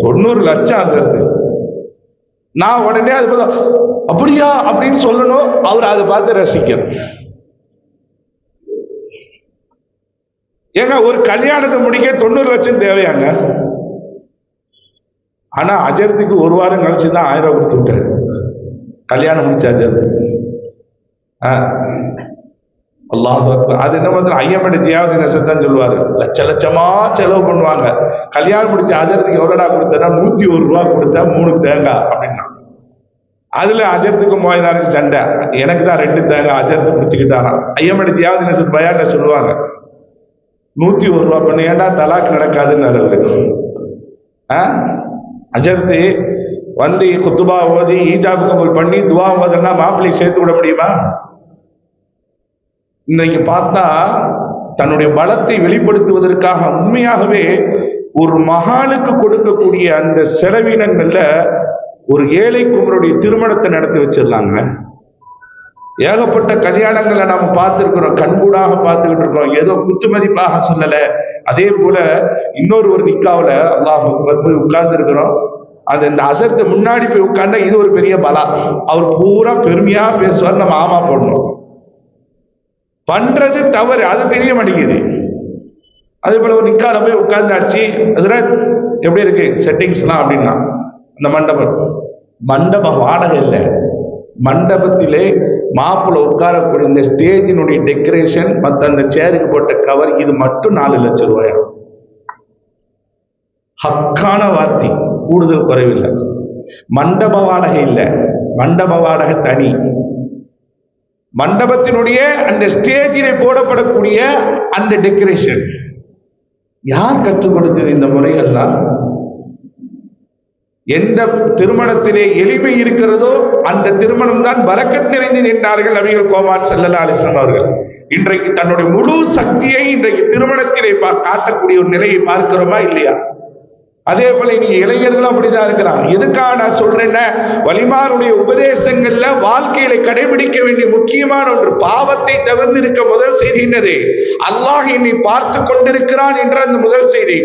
[SPEAKER 1] 90 லட்சம் ஹஸரத். நான் உடனே அது அப்படியா அப்படின்னு சொல்லணும், அவர் அதை பார்த்து ரசிக்கணும். ஏங்க ஒரு கல்யாணத்தை முடிக்க 90 லட்சம் தேவையாங்க. ஆனா அஜர்த்துக்கு 1 வாரம் கழிச்சுதான் 1000 ரூபாய் கொடுத்து விட்டாரு. கல்யாணம் முடிச்சாச்சு. அல்லாஹ் அக்பர். அது என்ன மாதிரி ஐயமடித்தியாவது நெசத்தான் சொல்லுவாரு. லட்ச லட்சமா செலவு பண்ணுவாங்க. கல்யாணம் முடிச்ச அஜர்த்துக்கு எவ்வளோடா கொடுத்தா? 101 ரூபா கொடுத்தா 3 தேங்காய் அப்படின்னா. அதுல அஜர்த்துக்கு மோயதானுக்கு சண்டை. எனக்கு தான் 2 தேங்காய், அஜர்த்து முடிச்சுக்கிட்டானா. ஐயமடித்தியாவது நெசத் பயான்ல சொல்லுவாங்க, 101 ரூபா பண்ண ஏன்டா தலாக்கு நடக்காதுன்னு. அஜர்த்து வந்து குத்துபா ஓதி ஈஜாப் கபூல் பண்ணி துவா ஓதுனா மாப்பிள்ளை சேர்த்து விட முடியுமா? இன்னைக்கு பார்த்தா தன்னுடைய பலத்தை வெளிப்படுத்துவதற்காக உண்மையாகவே ஒரு மகானுக்கு கொடுக்கக்கூடிய அந்த செலவினங்கள்ல ஒரு ஏழை குமருடைய திருமணத்தை நடத்தி வச்சிடலாங்க. ஏகப்பட்ட கல்யாணங்களை நாம பார்த்திருக்கிறோம், கண்கூடாக பார்த்துக்கிட்டு இருக்கோம். ஏதோ குத்துமதிப்பாக சொல்லல. அதே போல ஒரு நிக்காவுல அல்லாஹ் போய் உட்கார்ந்து இருக்கிறோம். அது இந்த அசருக்கு முன்னாடி போய் உட்கார்ந்தா இது ஒரு பெரிய பலா. அவர் பூரா பெருமையா பேசுவார், நம்ம ஆமா போடணும். பண்றது தவறு, அது தெரிய மாட்டேங்குது. அதே போல ஒரு நிக்கால போய் உட்கார்ந்தாச்சு, அதுல எப்படி இருக்கு செட்டிங்ஸ்லாம் அப்படின்னா, அந்த மண்டப வாடகை இல்லை, மண்டபத்திலே மாப்பிள்ளை உட்காரக்கூடிய இந்த ஸ்டேஜினுடைய டெக்கரேஷன், மற்ற அந்த சேருக்கு போட்ட கவர், இது மட்டும் 4 லட்சம் ரூபாய். ஹக்கான வார்த்தை, கூடுதல் குறைவில்லை. மண்டப வாடகை இல்லை, மண்டப வாடகை தனி. மண்டபத்தினுடைய அந்த ஸ்டேஜிலே போடப்படக்கூடிய அந்த டெக்கரேஷன் யார் கற்றுக் கொடுத்தது? இந்த முறைகள்லாம் எந்த திருமணத்திலே எளிமை இருக்கிறதோ அந்த திருமணம் தான் பரக்கத் நிறைந்தது என்றார்கள் நபிகள் கோமான் ஸல்லல்லாஹு அலைஹி வஸல்லம் அவர்கள். இன்றைக்கு தன்னுடைய முழு சக்தியை இன்றைக்கு திருமணத்திலே காட்டக்கூடிய ஒரு நிலையை பார்க்கிறோமா இல்லையா? அதே போல நீங்க இளைஞர்களும் அப்படிதான் இருக்கிறாங்க. எதுக்காக நான் சொல்றேன்னா, வலிமாருடைய உபதேசங்கள்ல வாழ்க்கையில கடைபிடிக்க வேண்டிய முக்கியமான ஒன்று, பாவத்தை தவிர்த்திருக்க முதல் செய்தி என்னது? அல்லாஹ் என்னை பார்த்து கொண்டிருக்கிறான் என்ற அந்த முதல் செய்தி.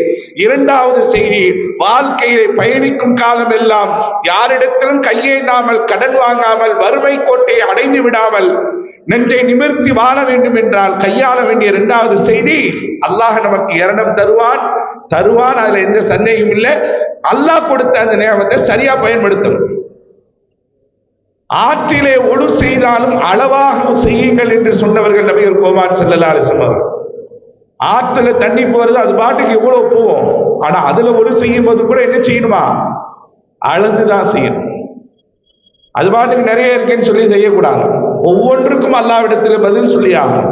[SPEAKER 1] இரண்டாவது செய்தி, வாழ்க்கையிலே பயணிக்கும் காலம் எல்லாம் யாரிடத்திலும் கையேந்தாமல், கடன் வாங்காமல், வறுமை கோட்டையை அடைந்து விடாமல் நெஞ்சை நிமிர்த்தி வாழ வேண்டும் என்றால் கையாள வேண்டிய இரண்டாவது செய்தி, அல்லாஹ் நமக்கு இரணம் தருவான். அதுல எந்த சந்தேகம் இல்லை. அல்லாஹ் கொடுத்த அந்த நேமத்தை சரியா பயன்படுத்தும். ஆற்றிலே ஒழு செய்தாலும் அளவாக செய்யுங்கள் என்று சொன்னவர்கள் நபிகள் கோமான் ஸல்லல்லாஹு அலைஹி வஸல்லம். ஆற்றுல தண்ணி போறது அது பாட்டுக்கு எவ்வளவு போவோம், ஆனா அதுல ஒழு செய்யும் போது கூட என்ன செய்யணுமா? அளந்துதான் செய்யணும். அது பாட்டுக்கு நிறைய இருக்குன்னு சொல்லி செய்யக்கூடாது. ஒவ்வொன்றுக்கும் அல்லாஹ்விடத்துல பதில் சொல்லி ஆகும்.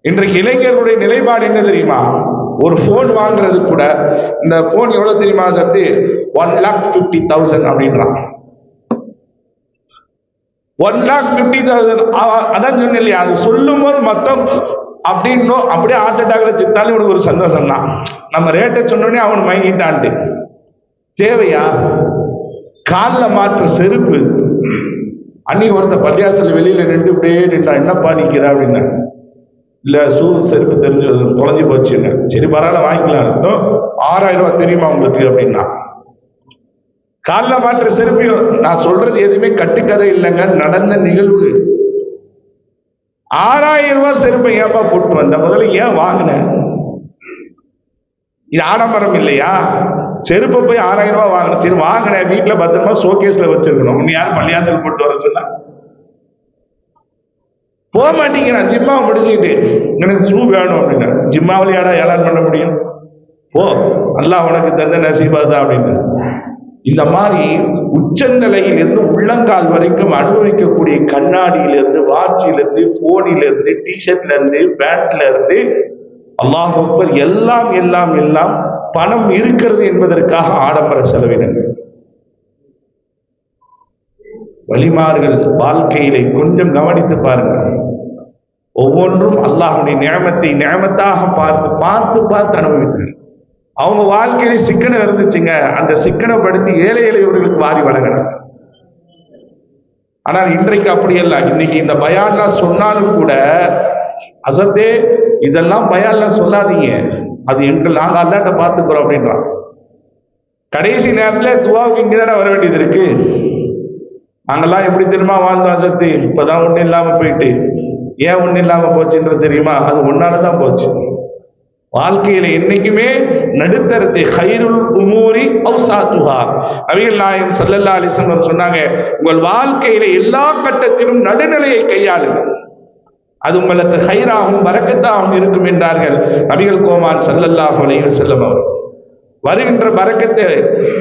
[SPEAKER 1] இன்றைக்கு இளைஞர்களுடைய நிலைப்பாடு என்ன தெரியுமா? ஒரு போன் வாங்குறது கூட, இந்த போன் எவ்வளவு தெரியுமா? அது 1,50,000 அப்படின்றான். 1,50,000. அதான் சொன்ன இல்லையா, அது சொல்லும் போது மொத்தம் அப்படின்னு அப்படியே ஹார்ட் அட்டாக்ல சித்தாலும் இவனுக்கு ஒரு சந்தோஷம் தான். நம்ம ரேட்டை சொன்னோடனே அவனு மயங்கிட்டான்ட்டு. தேவையா? காலில் மாற்ற செருப்பு. அன்னைக்கு ஒருத்த பள்ளியாசல் வெளியில நின்று இப்படியே நின்றா, என்னப்பா நிற்கிற அப்படின்னா, இல்ல ஷூ செருப்பு தெரிஞ்சு தொலைஞ்சி போச்சுங்க. சரி பரவாயில்ல வாங்கிக்கலாம். 6,000 ரூபாய் தெரியுமா உங்களுக்கு அப்படின்னா, காலில் மாற்ற செருப்பு. நான் சொல்றது எதுவுமே கட்டுக்கதை இல்லைங்க, நடந்த நிகழ்வு. 6,000 ரூபாய் செருப்பை ஏன்பா போட்டு வந்த? முதல்ல ஏன் வாங்கின? இது ஆடம்பரம் இல்லையா? செருப்பை போய் 6,000 ரூபாய் வாங்கின. சரி வாங்கின, வீட்டுல பத்திரமா ஷோகேஸ்ல வச்சிருக்கணும். இன்னும் யாரும் பள்ளியாசல் போட்டு வர சொன்னா போக மாட்டீங்க. நான் ஜிம்மாவை முடிச்சுக்கிட்டு எனக்கு ஷூ வேணும் அப்படின்னா, ஜிம்மாவில் ஏலான் பண்ண முடியும்? போ, அல்லாஹ் உனக்கு தந்த நசீபாதான் அப்படின்னு. இந்த மாதிரி உச்சந்தலையிலிருந்து உள்ளங்கால் வரைக்கும் அனுபவிக்கக்கூடிய கண்ணாடியிலிருந்து, வாட்சிலிருந்து, போனிலிருந்து, டிஷர்ட்ல இருந்து, பேண்ட்ல இருந்து, அல்லாஹ் அக்பர், எல்லாம் எல்லாம் எல்லாம் பணம் இருக்கிறது என்பதற்காக ஆடம்பர செலவினங்கள். வலிமார்கள் வாழ்க்கையிலே கொஞ்சம் கவனித்து பாருங்கள். ஒவ்வொன்றும் அல்லாஹ்வுடைய நியமத்தை நியமத்தாக பார்த்து அனுபவித்தார். அவங்க வாழ்க்கையில சிக்கனம் இருந்துச்சுங்க, அந்த சிக்கனப்படுத்தி ஏழை எளியவர்களுக்கு வாரி வழங்கினார். ஆனால் இன்றைக்கு அப்படி அல்ல. இன்னைக்கு இந்த பயான்லாம் சொன்னாலும் கூட, அசத்தே இதெல்லாம் பயான்லாம் சொல்லாதீங்க, அது எங்கள் நாங்க அல்லாட்ட பார்த்துக்கிறோம் அப்படின்றான். கடைசி நேரத்தில் துவாவுக்கு இங்கதானே வர வேண்டியது இருக்கு. நாங்கெல்லாம் எப்படி தெரியுமா வாழ்ந்தோம் அசத்து? இப்பதான் ஒண்ணு இல்லாம போயிட்டு. ஏன் ஒண்ணு இல்லாம போச்சுன்றது தெரியுமா? அது ஒன்னாலதான் போச்சு. வாழ்க்கையில என்னைக்குமே நடுத்தரத்தை ஹைருல் உமூரி அவ்சாத்துஹா. நபிகள் நாயகம் ஸல்லல்லாஹு அலைஹி வஸல்லம் சொன்னாங்க, உங்கள் வாழ்க்கையில எல்லா கட்டத்திலும் நடுநிலையை கையாளுங்கள், அது உங்களுக்கு ஹைராகவும் பரக்கத்தாகவும் இருக்கும் என்றார்கள் நபிகள் கோமான் ஸல்லல்லாஹு அலைஹி வஸல்லம் அவர். வருகின்ற பரக்கத்தை,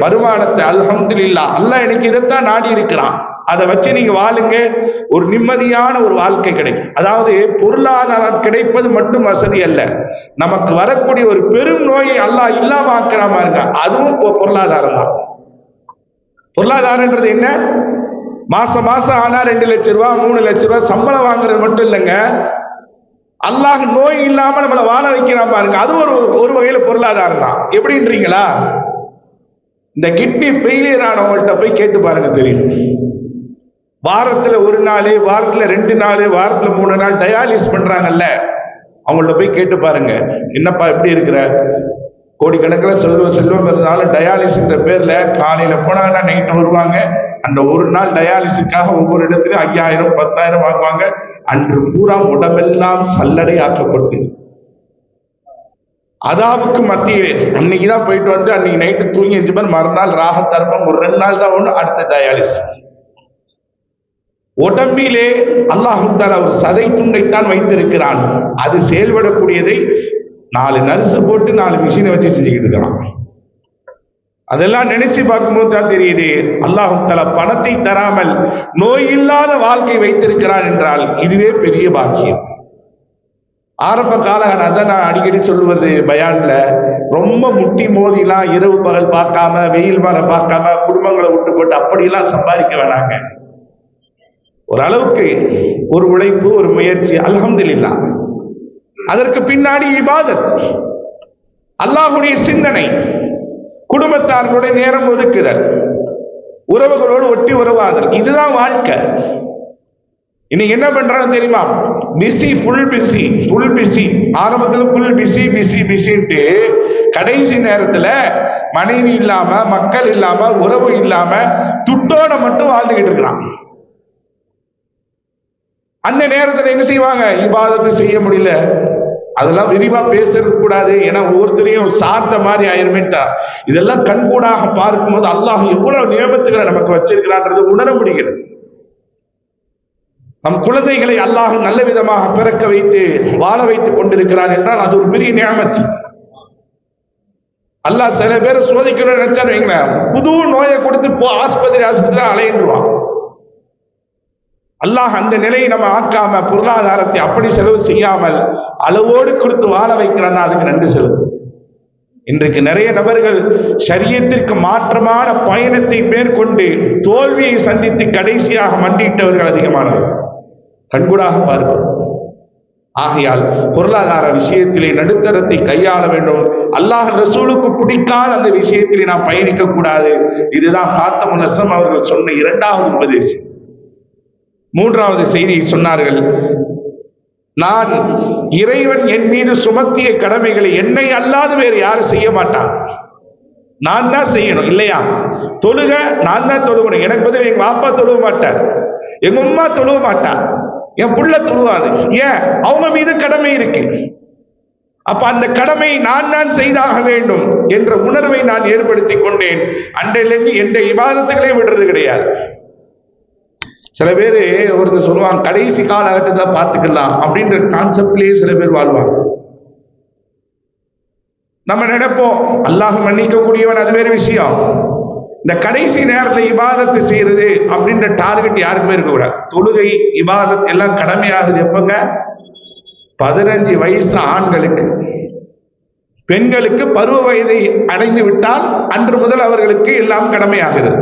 [SPEAKER 1] வருமானத்தை அல்ஹம்துலில்லாஹ் அல்லாஹ் எனக்கு இதைத்தான் நாடி இருக்கிறான், அதை வச்சு நீங்க வாழுங்க, ஒரு நிம்மதியான ஒரு வாழ்க்கை கிடைக்கும். அதாவது பொருளாதாரம் கிடைப்பது மட்டும் வசதி அல்ல, நமக்கு வரக்கூடிய ஒரு பெரும் நோயை அல்லாஹ் இல்லாம ஆக்கிறாம இருக்க, அதுவும் பொருளாதாரம் தான். பொருளாதாரம்ன்றது என்ன? மாசம் ஆனா 2 லட்சம் ரூபாய் 3 லட்சம் ரூபாய் சம்பளம் வாங்குறது மட்டும் இல்லைங்க, அல்லாஹ் நோய் இல்லாம நம்மளை வாழ வைக்கிறாம இருக்கு, அது ஒரு வகையில பொருளாதாரம் தான். எப்படின்றீங்களா? இந்த கிட்னி ஃபெயிலியர் ஆனவங்கள்ட்ட போய் கேட்டு பாருங்க தெரியும். வாரத்துல ஒரு நாள், வாரத்துல 2 நாள், வாரத்துல 3 நாள் டயாலிஸ் பண்றாங்கல்ல, அவங்கள்ட்ட போய் கேட்டு பாருங்க, என்னப்பா எப்படி இருக்கிற? கோடிக்கணக்கில் செல்வம் இருந்தாலும் டயாலிஸ்ன்ற பேர்ல காலையில போனாங்கன்னா நைட்டு வருவாங்க. அந்த ஒரு நாள் டயாலிஸுக்காக ஒவ்வொரு இடத்துலையும் 5000 10,000 வாங்குவாங்க. அன்று பூரா உடம்பெல்லாம் சல்லடை ஆக்கப்பட்டு அதாவுக்கு மத்தியே அன்னைக்குதான் போயிட்டு வந்து அன்னைக்கு நைட்டு தூங்கி 5 பேர் மறுநாள் ராக தர்மம், ஒரு 2 நாள் தான் ஒண்ணு, அடுத்த டயாலிஸ். உடம்பிலே அல்லாஹ் தஆலா ஒரு சதை துண்டைத்தான் வைத்திருக்கிறான். அது செயல்படக்கூடியதை 4 நர்ஸ் போட்டு 4 மிஷினை வச்சு செஞ்சுக்கிட்டு இருக்கிறான். அதெல்லாம் நினைச்சு பார்க்கும்போது தான் தெரியுது, அல்லாஹ் தஆலா பணத்தை தராமல் நோய் இல்லாத வாழ்க்கை வைத்திருக்கிறான் என்றால் இதுவே பெரிய பாக்கியம். ஆரம்ப காலகட்டம் அதான் நான் அடிக்கடி சொல்லுவது பயான்ல, ரொம்ப முட்டி மோதிலாம் இரவு பகல் பார்க்காம, வெயில் மழை பார்க்காம, குடும்பங்களை விட்டு போட்டு அப்படிலாம் சம்பாதிக்க வேணாங்க. ஓரளவுக்கு ஒரு உழைப்பு, ஒரு முயற்சி, அல்ஹம்துலில்லாஹ். அதற்கு பின்னாடி இபாதத், அல்லாஹ்வுடைய சிந்தனை, குடும்பத்தார்களுடைய நேரம் ஒதுக்குதல், உறவுகளோடு ஒட்டி உறவாதல், இதுதான் வாழ்க்கை. இன்னைக்கு என்ன பண்றாங்க தெரியுமா? Busy, full busy. ஆரம்பத்தில் ஃபுல் பிஸின்ட்டு கடைசி நேரத்துல மனைவி இல்லாம, மக்கள் இல்லாம, உறவு இல்லாம துட்டோட மட்டும் வாழ்ந்துகிட்டு இருக்கிறான். அந்த நேரத்தில் என்ன செய்வாங்க? இபாதத்தை செய்ய முடியல. அதெல்லாம் விரிவா பேசுறது கூடாது, ஏன்னா ஒவ்வொருத்தரையும் சார்ந்த மாதிரி ஆயிருமேட்டா. இதெல்லாம் கண்கூடாக பார்க்கும்போது அல்லாஹ் எவ்வளவு நியமத்துகளை நமக்கு வச்சிருக்கிறான்றது உணர முடிகிறது. நம் குழந்தைகளை அல்லாஹ் நல்ல விதமாக பிறக்க வைத்து வாழ வைத்துக் கொண்டிருக்கிறான் என்றால் அது ஒரு பெரிய நியமத். அல்லாஹ் சில பேரை சோதிக்கணும்னு நினைச்சான்னு வைங்களேன், புது நோயை கொடுத்து ஆஸ்பத்திரி அலையிடுவான். அல்லாஹ் அந்த நிலையை நம்ம ஆக்காம, பொருளாதாரத்தை அப்படி செலவு செய்யாமல் அளவோடு கொடுத்து வாழ வைக்கிறான்னா அதுக்கு நன்றி செலுத்து. இன்றைக்கு நிறைய நபர்கள் ஷரியத்திற்கு மாற்றமான பயணத்தை மேற்கொண்டு தோல்வியை சந்தித்து கடைசியாக மண்டியிட்டவர்கள் அதிகமானவர்கள், கண்கூடாக பார்க்கிறோம். ஆகையால் பொருளாதார விஷயத்திலே நடுத்தரத்தை கையாள வேண்டும். அல்லாஹ் ரசூலுக்கு பிடிக்காத அந்த விஷயத்திலே நாம் பயணிக்க கூடாது. இதுதான் ஹாத்தமுன் நஸ்ரம் அவர்கள் சொன்ன 2வது உபதேசம். 3வது செய்தியை சொன்னார்கள், நான் இறைவன் என் மீது சுமத்திய கடமைகளை என்னை அல்லாது வேறு யாரும் செய்ய மாட்டான், நான் தான் செய்யணும். இல்லையா? தொழுக நான் தான் தொழுகணும். எனக்கு பதில் எங்க அப்பா தொழுவ மாட்டார், எங்க அம்மா தொழுவ மாட்டார், என் புள்ள தொழுவாது. ஏன்? அவங்க மீது கடமை இருக்கு. அப்ப அந்த கடமை நான் செய்தாக வேண்டும் என்ற உணர்வை நான் ஏற்படுத்தி கொண்டேன். அன்றையிலிருந்து எந்த இபாதத்துகளையும் விடுறது கிடையாது. சில பேர் ஒருத்தர் சொல்லுவாங்க, கடைசி காலகட்டத்தில் பார்த்துக்கலாம் அப்படின்ற கான்செப்ட்லயே சில பேர் வாழ்வாங்க. நம்ம நினைப்போம் அல்லாஹ் மன்னிக்க கூடியவன், அது வேறு விஷயம். இந்த கடைசி நேரத்தில் இபாதத்து செய்யறது அப்படின்ற டார்கெட் யாருக்குமே இருக்கக்கூடாது. தொழுகை, இபாதத் எல்லாம் கடமையாகுது எப்பங்க? 15 வயசு ஆண்களுக்கு. பெண்களுக்கு பருவ வயதை அடைந்து விட்டால் அன்று முதல் அவர்களுக்கு எல்லாம் கடமையாகிறது.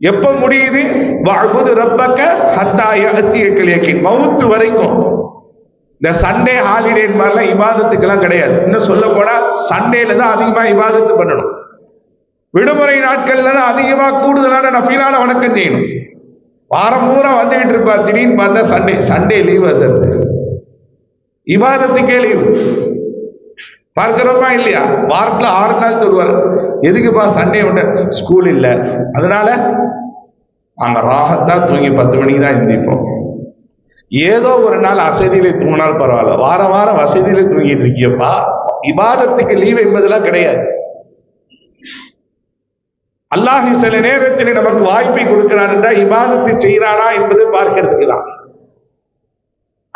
[SPEAKER 1] எப்ப முடியுது? வஅபுது ரப்பக ஹத்தா யஅதியக்கல் யகீன், மவுத் வரைக்கும். இந்த சண்டே ஹாலிடே மாதிரிலாம் இபாதத்துக்கெல்லாம் கிடையாது. இன்னும் சொல்ல போனா சண்டேல தான் அதிகமா இபாதத்து பண்ணணும். விடுமுறை நாட்கள்ல தான் அதிகமா கூடுதலான நஃபிலான வணக்கம் செய்யணும். வாரம் பூரா வந்துகிட்டு இருப்பார், திடீர்னு பார்த்தா சண்டே லீவ் சார், இபாதத்துக்கே லீவு. பார்க்கிறோமா இல்லையா? வாரத்துல 6 நாள் தொழுவார். எதுக்குப்பா சண்டே உண்டு? ஸ்கூல் இல்லை, அதனால நாங்க ராகத்தா தூங்கி 10 மணிக்கு தான் எந்திரிப்போம். ஏதோ ஒரு நாள் அசதியிலே தூங்கினால் பரவாயில்ல, வாரம் வாரம் வசதியிலே தூங்கிட்டு இருக்கியப்பா. இபாதத்துக்கு லீவ் என்பதெல்லாம் கிடையாது. அல்லாஹ் சில நேரத்தில் நமக்கு வாய்ப்பை கொடுக்கிறான் என்றால் இபாதத்தை செய்கிறானா என்பது பார்க்கிறதுக்கு தான்.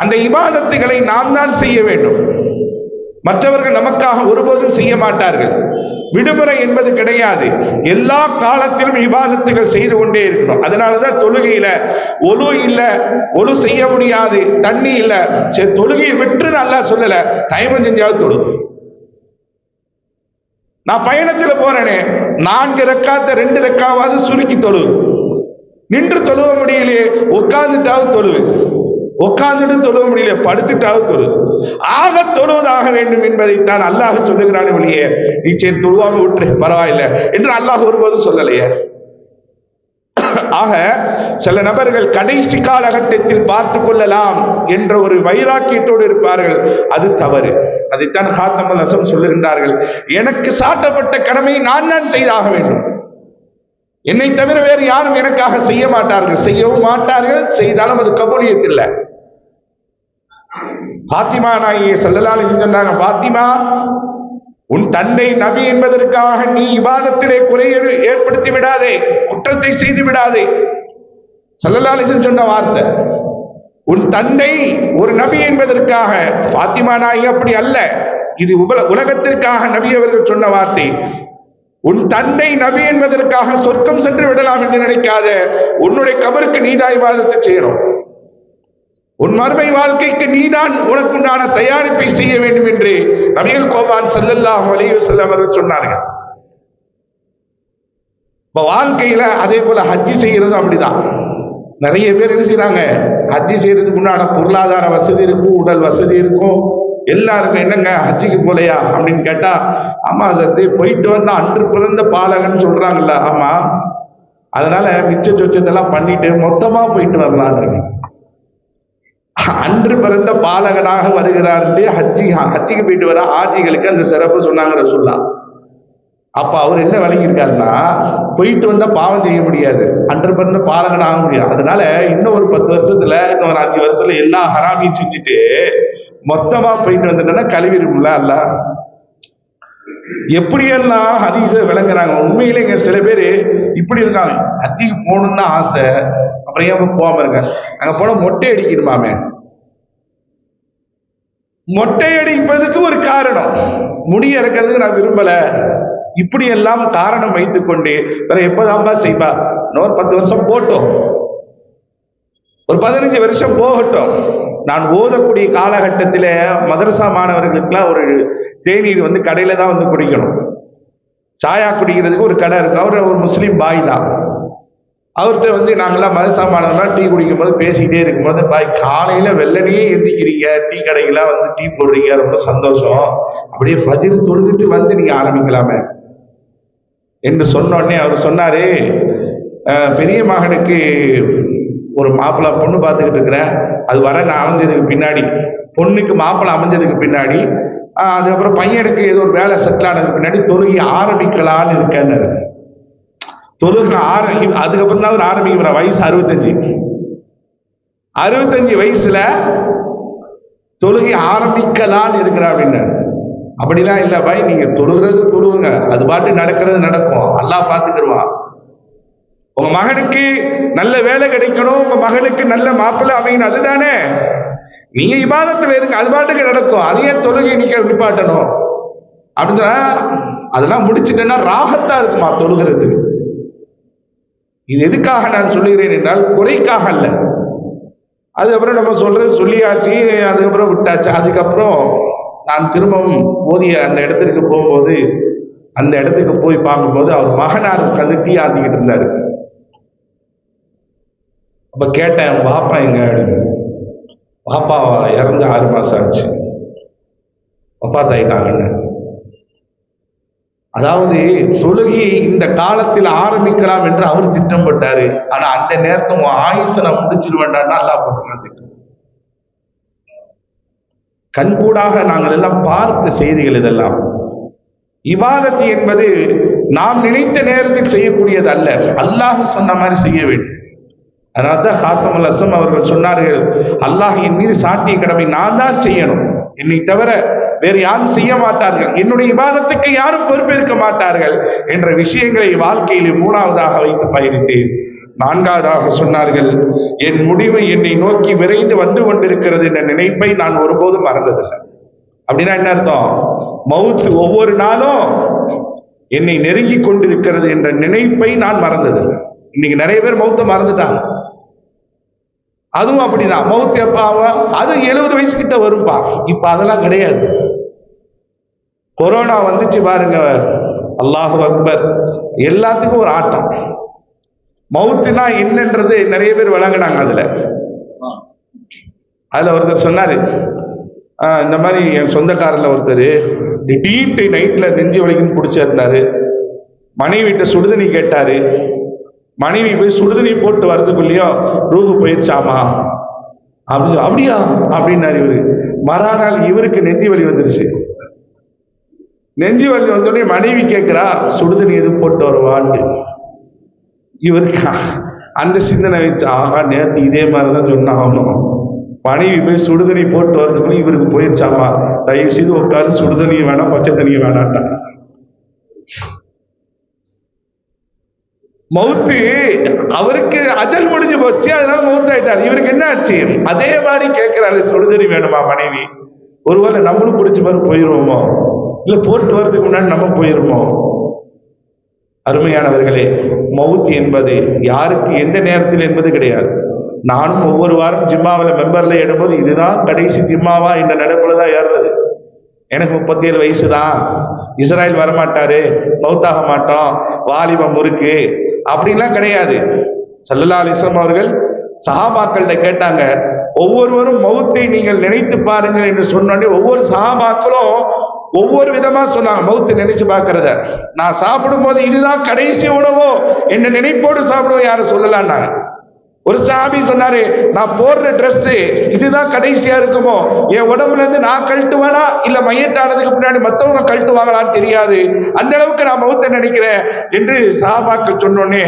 [SPEAKER 1] அந்த இபாதத்துகளை நாம் தான் செய்ய வேண்டும், மற்றவர்கள் நமக்காக ஒருபோதும் செய்ய மாட்டார்கள். விடுமுறை என்பது கிடையாது, எல்லா காலத்திலும் இபாதத்துகள் செய்து கொண்டே இருக்கணும். அதனாலதான் தொழுகையில ஒலு இல்ல, ஒலு செய்ய முடியாது, தண்ணி இல்ல, சரி தொழுகையை விட்டு நல்லா சொல்லல, டைம் செஞ்சாவது தொழு. நான் பயணத்துல போறேனே, 4 ரக்காத்த 2 ரக்காவது சுருக்கி தொழு. நின்று தொழுவ முடியலையே, உட்கார்ந்துட்டாவது தொழு. உட்கார்ந்துட்டு தொழுவ முடியல, படுத்துட்டாவது தொழு. ஆக தொழுவதாக வேண்டும் என்பதைத்தான் அல்லாஹ் சொல்லுகிறான். வெளியே நீ சரி தொழுவாம விட்டுரு பரவாயில்ல என்று அல்லாஹ் ஒருபோதும் சொல்லலையே. ஆக சில நபர்கள் கடைசி காலகட்டத்தில் பார்த்து கொள்ளலாம் என்ற ஒரு வைராக்கியத்தோடு இருப்பார்கள். அது தவறு. அதைத்தான் ஹாத்தமுல் அஸம் சொல்லுகின்றார்கள், எனக்கு சாட்டப்பட்ட கடமையை நான் தான் செய்தாக வேண்டும். என்னை தவிர வேறு யாரும் எனக்காக செய்ய மாட்டார்கள், செய்யவும் மாட்டார்கள். செய்தாலும் அது கபூலியத் இல்லை. பாத்திமா நாயகி ஸல்லல்லாஹு அலைஹி வஸல்லம் சொன்னாங்க, பாத்திமா, உன் தந்தை நபி என்பதற்காக நீ இபாதத்திலே குறையை ஏற்படுத்தி விடாதே, குற்றத்தை செய்து விடாதே. ஸல்லல்லாஹு அலைஹி வஸல்லம் சொன்ன வார்த்தை. உன் தந்தை ஒரு நபி என்பதற்காக. பாத்திமா நாயகி அப்படி அல்ல, இது உலகத்திற்காக நபி அவர்கள் சொன்ன வார்த்தை. உன் தந்தை நபி என்பதற்காக சொர்க்கம் சென்று விடலாம் என்று நினைக்காத, உன்னுடைய கபருக்கு நீதான் இபாதத்தை செய்யணும். உன் மறுமை வாழ்க்கைக்கு நீதான் உனக்குண்டான தயாரிப்பை செய்ய வேண்டும் என்று நபிகள் கோமான் ஸல்லல்லாஹு அலைஹி வஸல்லம் அவர்கள் சொன்னார்கள். இப்ப வாழ்க்கையில அதே போல ஹஜ்ஜி செய்யறதும் அப்படிதான். நிறைய பேர் என்ன செய்யறாங்க, ஹஜ்ஜி செய்யறதுக்கு உண்டான பொருளாதார வசதி இருக்கும், உடல் வசதி இருக்கும், எல்லாருக்கும் என்னங்க ஹஜ்ஜிக்கு போலையா அப்படின்னு கேட்டா, ஆமா அதை போயிட்டு வந்தா அன்று பிறந்த பாலகன்னு சொல்றாங்கல்ல, ஆமா, அதனால மிச்ச சொச்சத்தெல்லாம் பண்ணிட்டு மொத்தமா போயிட்டு வரலான்னு. அன்று பிறந்த பாலகனாக வருகிறார் ஹஜ்ஜிக்கு போயிட்டு வர ஆஜிகளுக்கு அந்த சிறப்பு சொன்னாங்க ரசூலுல்லாஹ். அப்ப அவர் என்ன விளங்கியிருக்காருன்னா, போயிட்டு வந்தா பாவம் செய்ய முடியாது, அன்று பிறந்த பாலகன் ஆக முடியாது. அதனால இன்னும் ஒரு 10 வருஷத்துல, இன்னும் ஒரு 5 வருஷத்துல எல்லா ஹராமியும் செஞ்சுட்டு மொத்தமா போயிட்டு வந்துட்டோம்னா கழுவிருக்கும்ல அல்ல. எப்படியெல்லாம் ஹதீஸ விளங்குறாங்க. உண்மையிலேங்க சில பேர் இப்படி இருக்காங்க, ஹஜ்ஜிக்கு போகணும்னு ஆசை, அப்புறம் ஏன் போகாம இருக்க, அங்க போன மொட்டை அடிக்கணுமாமே. மொட்டை அடிப்பதுக்கு ஒரு காரணம், முடி இறக்கிறதுக்கு நான் விரும்பல, இப்படி எல்லாம் காரணம் வைத்துக் கொண்டு வேற எப்பதாம்பா செய்வா, இன்னொரு 10 வருஷம் போட்டோம், ஒரு 15 வருஷம் போகட்டும். நான் ஓதக்கூடிய காலகட்டத்தில் மதரசா மாணவர்களுக்கெல்லாம் ஒரு தேநீர் வந்து கடையில தான் வந்து குடிக்கணும். சாயா குடிக்கிறதுக்கு ஒரு கடை இருக்கு. அவர் ஒரு முஸ்லீம் பாய் தான். அவர்கிட்ட வந்து நாங்களாம் மதரசா மாணவர்கள்லாம் டீ குடிக்கும் போது பேசிக்கிட்டே இருக்கும்போது, பாய் காலையில வெள்ளனையே எந்திக்கிறீங்க, டீ கடைக்கெல்லாம் வந்து டீ போடுறீங்க, ரொம்ப சந்தோஷம், அப்படியே ஃபஜ்ர் தொழுதுட்டு வந்து நீங்க ஆரம்பிக்கலாமே என்று சொன்னோடனே அவர் சொன்னாரு, பெரிய மகனுக்கு ஒரு மாப்பிள்ளை பொண்ணு பார்த்துக்கிட்டு இருக்கிறேன், அது வர நான் அமைஞ்சதுக்கு பின்னாடி, பொண்ணுக்கு மாப்பிள்ளை அமைஞ்சதுக்கு பின்னாடி, அதுக்கப்புறம் பையனுக்கு ஏதோ ஒரு வேலை செட்டில் ஆனதுக்கு பின்னாடி தொழுகை ஆரம்பிக்கலான்னு இருக்கேன்னு. தொழுகை அதுக்கப்புறம் தான் அவர் ஆரம்பிக்கிற வயசு 65 வயசுல தொழுகை ஆரம்பிக்கலான்னு இருக்கிறா அப்படின்னு. அப்படிலாம் இல்லை பாய், நீங்க தொழுகிறது தொழுவுங்க, அது பாட்டு நடக்கிறது நடக்கும், அல்லாஹ் பார்த்துக்கிடுவான். உங்க மகனுக்கு நல்ல வேலை கிடைக்கணும், உங்க மகளுக்கு நல்ல மாப்பிள்ளை அமையணும், அதுதானே, நீங்க இபாதத்துல இருங்க, அது பாட்டுக்கு நடக்கும், அதையே தொழுகை நிப்பாட்டணும் அப்படின்னு சொன்னா, அதெல்லாம் முடிச்சுட்டேன்னா ராகத்தா இருக்குமா தொழுகிறது. இது எதுக்காக நான் சொல்லுகிறேன் என்றால் குறைக்காக அல்ல. அதுக்கப்புறம் நம்ம சொல்றது சொல்லியாச்சு, அதுக்கப்புறம் விட்டாச்சு. அதுக்கப்புறம் நான் திரும்பவும் ஓதிய அந்த இடத்திற்கு போகும்போது, அந்த இடத்துக்கு போய் பார்க்கும்போது அவர் மகனார் உட்காந்து டீ ஆத்திக்கிட்டு இருந்தாரு. அப்ப கேட்டேன், பாப்பா எங்க? பாப்பா இறந்து 6 மாசம் ஆச்சு, வஃபாத்தாயிட்டாங்கன்னு. அதாவது தொழுகையை இந்த காலத்தில் ஆரம்பிக்கலாம் என்று அவர் திட்டம் போட்டாரு. ஆனா அந்த நேரத்தை உன் ஆயுசை நான் முடிச்சிருவேண்டான்னா அல்லாஹ் போட்டுருக்கான் திட்டம். கண்கூடாக நாங்கள் எல்லாம் பார்த்த செய்திகள் இதெல்லாம். இபாதத் என்பது நாம் நினைத்த நேரத்தில் செய்யக்கூடியது அல்ல, அல்லாஹ் சொன்ன மாதிரி செய்ய வேண்டும். அதனால்தான் ஹாத்தமுல் அஸம் அவர்கள் சொன்னார்கள், அல்லாஹ் என் மீது சாட்டிய கடமை நான் தான் செய்யணும், என்னை தவிர வேறு யாரும் செய்ய மாட்டார்கள், என்னுடைய இபாதத்துக்கு யாரும் பொறுப்பேற்க மாட்டார்கள் என்ற விஷயங்களை வாழ்க்கையில் 3ஆவதாக வைத்து பயணித்தேன். 4ஆவதாக சொன்னார்கள், என் முடிவு என்னை நோக்கி விரைந்து வந்து கொண்டிருக்கிறது என்ற நினைப்பை நான் ஒருபோதும் மறந்ததில்லை. அப்படின்னா என்ன அர்த்தம்? மவுத்து ஒவ்வொரு நாளும் என்னை நெருங்கி கொண்டிருக்கிறது என்ற நினைப்பை நான் மறந்ததில்லை. இன்னைக்கு நிறைய பேர் மவுத்தை மறந்துட்டாங்க. அதுவும் அப்படிதான், மவுத்து எப்ப அது 70 வயசு கிட்ட வரும்பா. இப்ப அதெல்லாம் கிடையாது. கொரோனா வந்துச்சு பாருங்க, அல்லாஹு அக்பர், எல்லாத்துக்கும் ஒரு ஆட்டம். மவுத்துனா என்னன்றது நிறைய பேர் விளங்கினாங்க. அதுல ஒருத்தர் சொன்னாரு, இந்த மாதிரி என் சொந்தக்காரில் ஒருத்தர் திடீர்னு நைட்ல நெஞ்சு வலிக்குன்னு பிடிச்சிருந்தாரு, மனைவிட்ட சுடுதண்ணி கேட்டாரு, மனைவி போய் சுடுதண்ணி போட்டு வரதுக்குள்ளேயோ ரூஹு போயிடுச்சாமா. அப்படியா அப்படின்னாரு இவரு. மறுநாள் இவருக்கு நெஞ்சி வலி வந்துருச்சு. நெஞ்சி வலி வந்தோடனே மனைவி கேட்கிறா, சுடுதண்ணி எதுவும் போட்டு வருவான்ட்டு. இவருக்கு அந்த சிந்தனை வச்சு, ஆகா நேற்று இதே மாதிரிதான் சொன்னாகணும். மனைவி போய் சுடுதண்ணி போட்டு வரதுக்குள்ள இவருக்கு போயிருச்சாமா. தயவு செய்து உட்காரு, சுடுதண்ணியை வேணாம் பச்சை தண்ணியை வேணான்ட்டான். மவுத்து அவருக்கு அஜல் முடிஞ்சு போச்சு, அதனால மவுத்து ஆயிட்டாரு. இவருக்கு என்ன ஆச்சு? அதே மாதிரி கேட்கிறாரு, சுடுதண்ணி வேணுமா மனைவி. ஒருவேளை நம்மளும் பிடிச்ச மாதிரி போயிருவோமோ, இல்ல போட்டு வர்றதுக்கு முன்னாடி நம்ம போயிருவோமோ? அருமையானவர்களே, மவுத் என்பது யாருக்கு எந்த நேரத்தில் என்பது கிடையாது. நானும் ஒவ்வொரு வாரம் ஜிம்மாவில் மெம்பர்ல ஏறும்போது இதுதான் கடைசி ஜிம்மாவா என்ற நினைப்புல தான் ஏறுறது. எனக்கு 37 வயசு தான், இஸ்ராயல் வரமாட்டாரு, மவுத்தாக மாட்டோம், வாலிபம் இருக்கு அப்படின்லாம் கிடையாது. ஸல்லல்லாஹு அலைஹி வஸல்லம் அவர்கள் சஹாபாக்கள்கிட்ட கேட்டாங்க, ஒவ்வொருவரும் மவுத்தை நீங்கள் நினைத்து பாருங்கள் என்று சொன்னோடனே ஒவ்வொரு சஹாபாக்களும் ஒவ்வொரு விதமா சொன்னாங்க. மவுத்தை நினைச்சு பார்க்கறத, நான் சாப்பிடும் போது இதுதான் கடைசி உணவோ என்ன நினைப்போடு சாப்பிடுவோம் யாரும் சொல்லலான்னாங்க. ஒரு சஹாபி சொன்னாரு, நான் போடுற ட்ரெஸ் இதுதான் கடைசியா இருக்குமோ, என் உடம்புல இருந்து நான் கழட்டுவேனா இல்ல மையத்தானதுக்கு முன்னாடி மற்றவங்க கழட்டுவாங்களான்னு தெரியாது, அந்த அளவுக்கு நான் மவுத்தை நினைக்கிறேன் என்று சஹாபாக்கள் சொன்னோடனே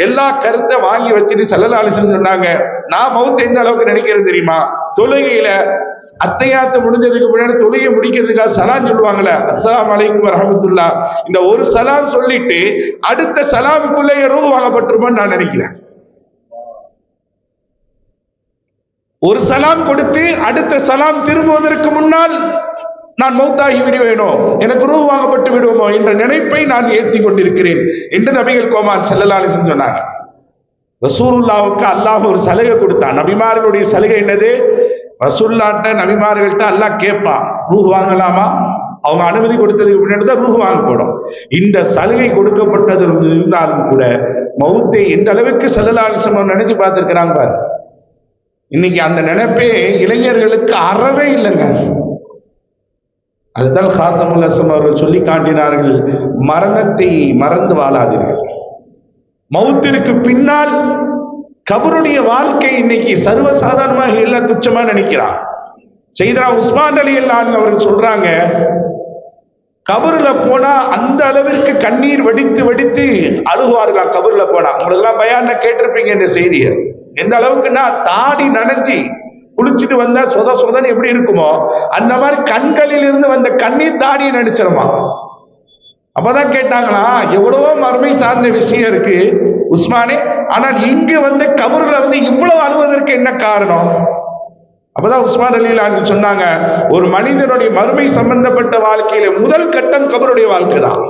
[SPEAKER 1] எல்லா கருத்தை வாங்கி வச்சுட்டு ஸல்லல்லாஹு அலைஹி வஸல்லம் சொன்னாங்க, நான் மவுத்தை எந்த அளவுக்கு நினைக்கிறது தெரியுமா? தொழுகையில அத்தையாத்து முடிஞ்சதுக்கு முன்னாடி தொழுகை முடிக்கிறதுக்காக சலாம் சொல்லுவாங்கல்ல, அஸ்ஸலாமு அலைக்கும் வரஹ்மத்துல்லாஹ், இந்த ஒரு சலாம் சொல்லிட்டு அடுத்த சலாமுக்குள்ளே ரூஹ் வாங்கப்பட்டிருப்போம்னு நான் நினைக்கிறேன். ஒரு சலாம் கொடுத்து அடுத்த சலாம் திரும்புவதற்கு முன்னால் நான் மௌத்தாகி விடுவேனோ, எனக்கு ரூஹ் வாங்கப்பட்டு விடுவோமோ என்ற நினைப்பை நான் ஏற்றி கொண்டிருக்கிறேன் என்று நபிகள் கோமான் ஸல்லல்லாஹு அலைஹி வஸல்லம் சொன்னாங்க. ரசூலுல்லாஹ்வுக்கு அல்லாஹ் ஒரு சலுகை கொடுத்தான். நபிமார்களுடைய சலுகை என்னது? ரசூலுல்லாஹ்ட்ட நபிமார்கள்ட்ட அல்லாஹ் கேட்பான், ரூஹ் வாங்கலாமா? அவங்க அனுமதி கொடுத்ததுக்கு பின்னாடி தான் ரூஹ் வாங்கப்படும். இந்த சலுகை கொடுக்கப்பட்டது இருந்தாலும் கூட மௌத்தை எந்த அளவுக்கு ஸல்லல்லாஹு அலைஹி வஸல்லம் நினைச்சு பார்த்திருக்கிறாங்க பாரு. இன்னைக்கு அந்த நினைப்பே இளைஞர்களுக்கு அறவே இல்லைங்க. அதுதான் காத்தமுல் அஸ்ஸம் அவர்கள் சொல்லி காட்டினார்கள், மரணத்தை மறந்து வாழாதீர்கள். மௌத்திற்கு பின்னால் கபருடைய வாழ்க்கை இன்னைக்கு சர்வசாதாரணமாக எல்லாம் துச்சமா நினைக்கிறான். செய்தனா உஸ்மான் ரலியல்லாஹு அன்ஹு அவர்கள் சொல்றாங்க, கபருல போனா அந்த அளவிற்கு கண்ணீர் வடித்து வடித்து அழுகுவார்களாம். கபருல போனா, உங்களுக்கு எல்லாம் பயான்ல கேட்டிருப்பீங்க இந்த செய்தியை. எந்த அளவுக்குன்னா, தாடி நனைஞ்சி குளிச்சுட்டு வந்தா சொத சொதன்னு எப்படி இருக்குமோ அந்த மாதிரி கண்களில் இருந்து வந்த கண்ணீர் தாடியை நடிச்சிருமா. அப்பதான் கேட்டாங்களா, எவ்வளவோ மறுமை சார்ந்த விஷயம் இருக்கு உஸ்மானே, ஆனால் இங்கு வந்து கபருல வந்து இவ்வளவு அழுவதற்கு என்ன காரணம்? அப்பதான் உஸ்மான் ரலியல்லாஹு அன்ஹு சொன்னாங்க, ஒரு மனிதனுடைய மறுமை சம்பந்தப்பட்ட வாழ்க்கையில முதல் கட்டம் கபருடைய வாழ்க்கை தான்.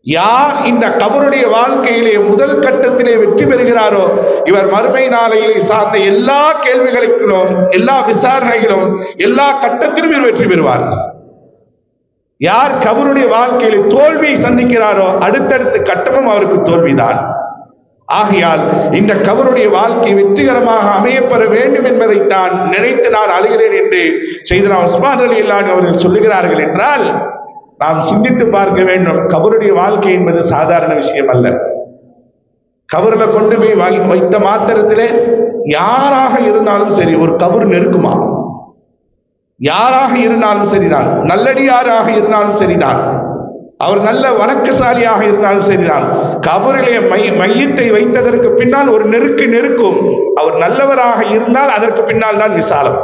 [SPEAKER 1] யார் இந்த கபருடைய வாழ்க்கையிலே முதல் கட்டத்திலே வெற்றி பெறுகிறாரோ, இவர் மறுமை நாளையிலே சார்ந்த எல்லா கேள்விகளுக்கும், எல்லா விசாரணைகளும், எல்லா கட்டத்திலும் இவர் வெற்றி பெறுவார். யார் கபருடைய வாழ்க்கையிலே தோல்வியை சந்திக்கிறாரோ அடுத்தடுத்த கட்டமும் அவருக்கு தோல்விதான். ஆகையால் இந்த கபருடைய வாழ்க்கை வெற்றிகரமாக அமையப்பெற வேண்டும் என்பதைத்தான் நினைத்து நான் அழுகிறேன் என்று செய்தனா உஸ்மான் ரலியல்லாஹு அன்ஹு அவர்கள் சொல்லுகிறார்கள் என்றால், நாம் சிந்தித்து பார்க்க வேண்டும். கபருடைய வாழ்க்கை என்பது சாதாரண விஷயம் அல்ல. கபருல கொண்டு போய் வைத்த மாத்திரத்திலே யாராக இருந்தாலும் சரி, ஒரு கபர் நெருக்குமா? யாராக இருந்தாலும் சரிதான், நல்லடியாராக இருந்தாலும் சரிதான், அவர் நல்ல வணக்கசாலியாக இருந்தாலும் சரிதான், கபரிலே மையத்தை வைத்ததற்கு பின்னால் ஒரு நெருக்கும். அவர் நல்லவராக இருந்தால் அதற்கு பின்னால் தான் விசாலம்,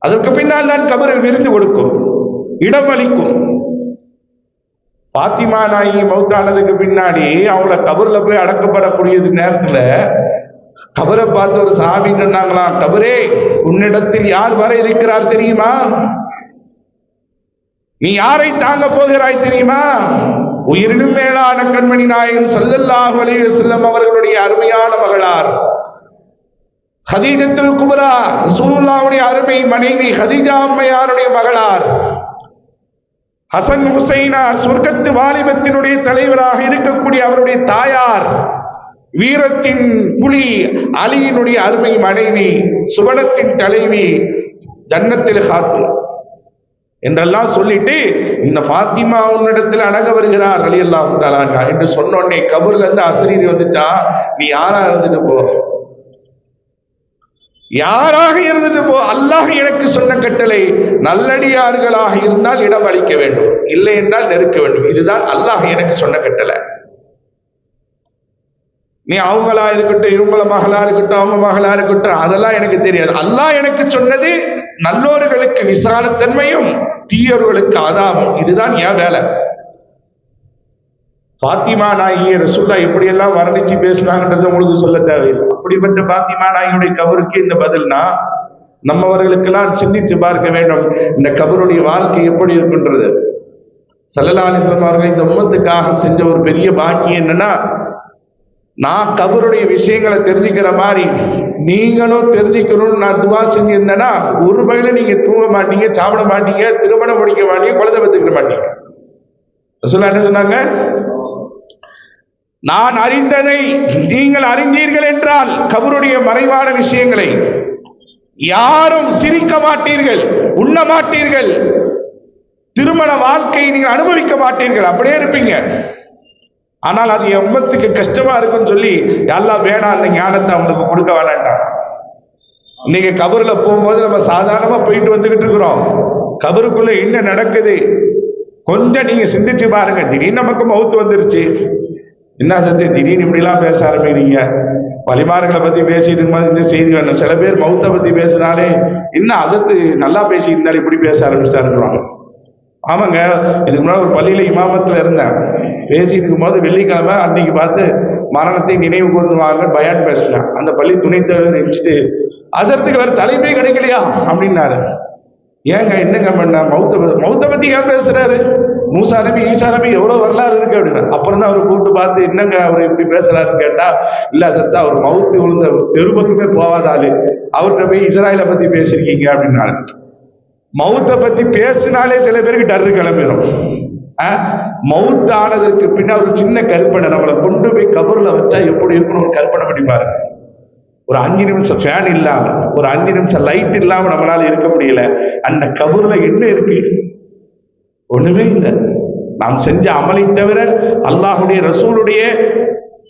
[SPEAKER 1] அதற்கு பின்னால் தான் கபரில் விருந்து கொடுக்கும், இடம் அளிக்கும். பாத்திமா நாயகி மௌத்தானதுக்கு பின்னாடி அவங்கள கபர்ல போய் அடக்கப்படக்கூடிய நேரத்துல கபரை பார்த்து ஒரு சாமி சொன்னாங்களாம், கபரே உன்னிடத்தில் யார் வர இருக்கிறார் தெரியுமா? நீ யாரை தாங்க போகிறாய் தெரியுமா? உயிரினும் மேலான கண்மணி நாயகம் ஸல்லல்லாஹு அலைஹி வஸல்லம் அவர்களுடைய அருமையான மகளார் ஹதீஜத்துல் குப்ரா, ரசூலுல்லாஹ்வுடைய அருமை மனைவி ஹதீஜா அம்மையாருடைய மகளார், ஹசன் ஹுசைனார், சொர்க்கத்து வாலிபத்தினுடைய தலைவராக இருக்கக்கூடிய அவருடைய தாயார், வீரத்தின் புலி அலியினுடைய அருமை மனைவி, சுவனத்தின் தலைவி, ஜன்னத்தில் காத்து. என்றெல்லாம் சொல்லிட்டு இந்த ஃபாத்திமா உன்னிடத்தில் அடங்க வருகிறார் ரலியல்லாஹு தஆலா அன்ஹா என்று சொன்ன உடனே கபர்ல இருந்து அசரீரி வந்துச்சா, நீ யாரா இருந்துட்டு போ, யாராக இருந்துட்டு போ, அல்லாஹ் எனக்கு சொன்ன கட்டளை நல்லடியார்களாக இருந்தால் இடம் அளிக்க வேண்டும், இல்லை என்றால் நெருக்க வேண்டும். இதுதான் அல்லாஹ் எனக்கு சொன்ன கட்டளை. நீ அவங்களா இருக்கட்டும், இவங்கள மகளா இருக்கட்டும், அவங்க மகளா இருக்கட்டும், அதெல்லாம் எனக்கு தெரியாது. அல்லாஹ் எனக்கு சொன்னது நல்லோர்களுக்கு விசாலத்தன்மையும் தீயவர்களுக்கு அதாபம். இதுதான் என் வேலை. பாத்திமா நாயகியை ரசூலுல்லாஹ் எப்படியெல்லாம் வர்ணிச்சு பேசுனாங்கன்றது உங்களுக்கு சொல்ல தேவையில்லை. அப்படிப்பட்ட பாத்திமா நாயகியுடைய கபருக்கு இந்த பதில்னா நம்மவர்களுக்கெல்லாம் சிந்தித்து பார்க்க வேண்டும், இந்த கபருடைய வாழ்க்கை எப்படி இருக்கின்றது. ஸல்லல்லாஹு அலைஹி வஸல்லம் அவர்கள் இந்த உம்மத்துக்காக செஞ்ச ஒரு பெரிய பாக்கியம் என்னன்னா, நான் கபருடைய விஷயங்களை தெரிஞ்சுக்கிற மாதிரி நீங்களும் தெரிஞ்சுக்கணும்னு நான் துவா செஞ்சிருந்தேன்னா, ஒரு வகையில நீங்க தூங்க மாட்டீங்க, சாப்பிட மாட்டீங்க, திருமணம் முடிக்க மாட்டீங்க, குழந்தை பெற்றுக்க மாட்டீங்க. ரசூலுல்லாஹ் என்ன சொன்னாங்க? நான் அறிந்ததை நீங்கள் அறிந்தீர்கள் என்றால் கபருடைய மறைவான விஷயங்களை யாரும் சிரிக்க மாட்டீர்கள், உண்ண மாட்டீர்கள், திருமண வாழ்க்கையை நீங்கள் அனுபவிக்க மாட்டீர்கள், அப்படியே இருப்பீங்க. ஆனால் அது என் உம்மத்துக்கு கஷ்டமா இருக்குன்னு சொல்லி எல்லாம் வேணாம், அந்த ஞானத்தை அவங்களுக்கு கொடுக்க வேணான்ட்டாங்க. இன்னைக்கு கபருல போகும்போது நம்ம சாதாரணமா போயிட்டு வந்துகிட்டு இருக்கிறோம். கபருக்குள்ள என்ன நடக்குது கொஞ்சம் நீங்க சிந்திச்சு பாருங்க. திடீர்னு நமக்கு மவுத்து வந்துருச்சு, என்ன சத்து திடீர்னு இப்படிலாம் பேச ஆரம்பிக்கிறீங்க. வலிமார்களை பத்தி பேசிட்டு இருக்கும்போது இந்த செய்தி வேணும். சில பேர் மவுத்தை பத்தி பேசினாலே இன்னும் அசத்து நல்லா பேசிட்டு இருந்தாலும் இப்படி பேச ஆரம்பிச்சுட்டாருவாங்க. ஆமாங்க, இதுக்கு முன்னாடி ஒரு பள்ளியில இமாமத்துல இருந்தேன். பேசிட்டு இருக்கும்போது வெள்ளிக்கிழமை அன்னைக்கு பார்த்து மரணத்தை நினைவு கூர்ந்துவாங்க பயான் பேசலாம். அந்த பள்ளி துணைத் தலைவர் நினைச்சிட்டு அசரத்துக்கு வேற தலைப்பே கிடைக்கலையா அப்படின்னாரு. ஏங்க என்னங்க பண்ண மௌத்த பத்தி ஏன் பேசுறாரு? மூசா நபி ஈசா நபி எவ்வளவு வரலாறு இருக்கு அப்படின்னா. அப்புறம் தான் அவர் கூப்பிட்டு பார்த்து என்னங்க அவர் இப்படி பேசுறாருன்னு கேட்டா, இல்ல அதத்தா அவர் மவுத்து விழுந்த தெருபக்குமே போவாதாரு, அவர்கிட்ட போய் இஸ்ராயலை பத்தி பேசிருக்கீங்க அப்படின்னாரு. மவுத்தை பத்தி பேசினாலே சில பேருக்கு டர்ரு கிளம்பிடும். மவுத்து ஆனதற்கு பின்னா ஒரு சின்ன கற்பனை, நம்மளை கொண்டு போய் கபர்ல வச்சா எப்படி இருக்கணும் ஒரு கற்பனை பண்ணி பாருங்க. ஒரு 5 நிமிஷம் ஃபேன் இல்லாம, ஒரு 5 நிமிஷம் லைட் இல்லாம நம்மளால இருக்க முடியல. அந்த கபூர்ல என்ன இருக்கு? ஒண்ணுமே இல்லை. நாம் செஞ்ச அமலை தவிர, அல்லாஹுடைய ரசூலுடைய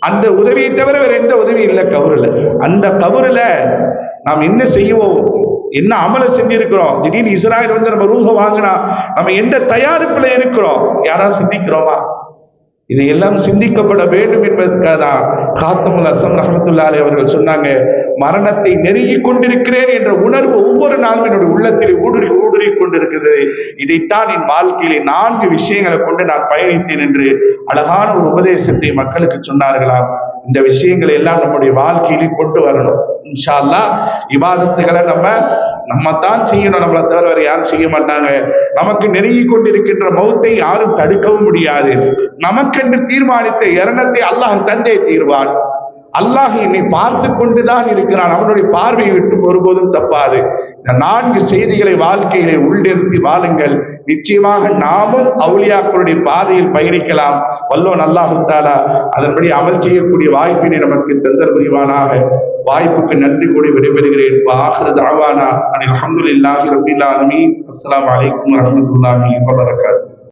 [SPEAKER 1] அந்த உதவியை தவிர வேற எந்த உதவியும் இல்லை கபூர்ல. அந்த கபூர்ல நாம் என்ன செய்வோம், என்ன அமலை செஞ்சிருக்கிறோம்? திடீர்னு இஸ்ராயல் வந்து நம்ம ரூஹ வாங்கினா நம்ம எந்த தயாரிப்புல இருக்கிறோம்? யாராவது சிந்திக்கிறோமா? இதையெல்லாம் சிந்திக்கப்பட வேண்டும் என்பதற்காக தான் காத்தமுல் அஸ்ஸம் ரஹ்மத்துல்லாஹி அலைஹி அவர்கள் சொன்னாங்க, மரணத்தை நெருங்கி கொண்டிருக்கிறேன் என்ற உணர்வு ஒவ்வொரு நாளும் என்னுடைய உள்ளத்தில் ஊடுருவி கொண்டிருக்கிறது. இதைத்தான் என் வாழ்க்கையிலே 4 விஷயங்களை கொண்டு நான் பயணித்தேன் என்று அழகான ஒரு உபதேசத்தை மக்களுக்கு சொன்னார்களாம். இந்த விஷயங்களை எல்லாம் நம்முடைய வாழ்க்கையிலே கொண்டு வரணும். இன்ஷா அல்லாஹ் இபாதத்துகளை நம்ம தான் செய்யணும், நம்மளை தவிர வேற யாரும் செய்ய மாட்டாங்க. நமக்கு நெருங்கி கொண்டிருக்கின்ற மௌத்தை யாரும் தடுக்கவும் முடியாது. நமக்கென்று தீர்மானித்த இரணத்தை அல்லாஹ் தந்தே தீர்வான். அல்லாஹ் என்னை பார்த்து கொண்டுதான் இருக்கிறான், அவனுடைய பார்வையை விட்டு ஒருபோதும் தப்பாது. இந்த 4 செய்திகளை வாழ்க்கையிலே உள்ளிருத்தி வாழுங்கள். நிச்சயமாக நாமும் அவுலியாக்களுடைய பாதையில் பயணிக்கலாம். வல்லோன் அல்லாஹு தஆலா அதன்படி அமல் செய்யக்கூடிய வாய்ப்பினை நமக்கு தந்தர் புரிவானாக. வாய்ப்புக்கு நன்றி கூடி விடைபெறுகிறேன். ஆகிரு தஅவானா அல்ஹம்துலில்லாஹி ரப்பில் ஆலமீன். அஸ்ஸலாமு அலைக்கும் வரஹ்மத்துல்லாஹி வபரகாத்துஹு.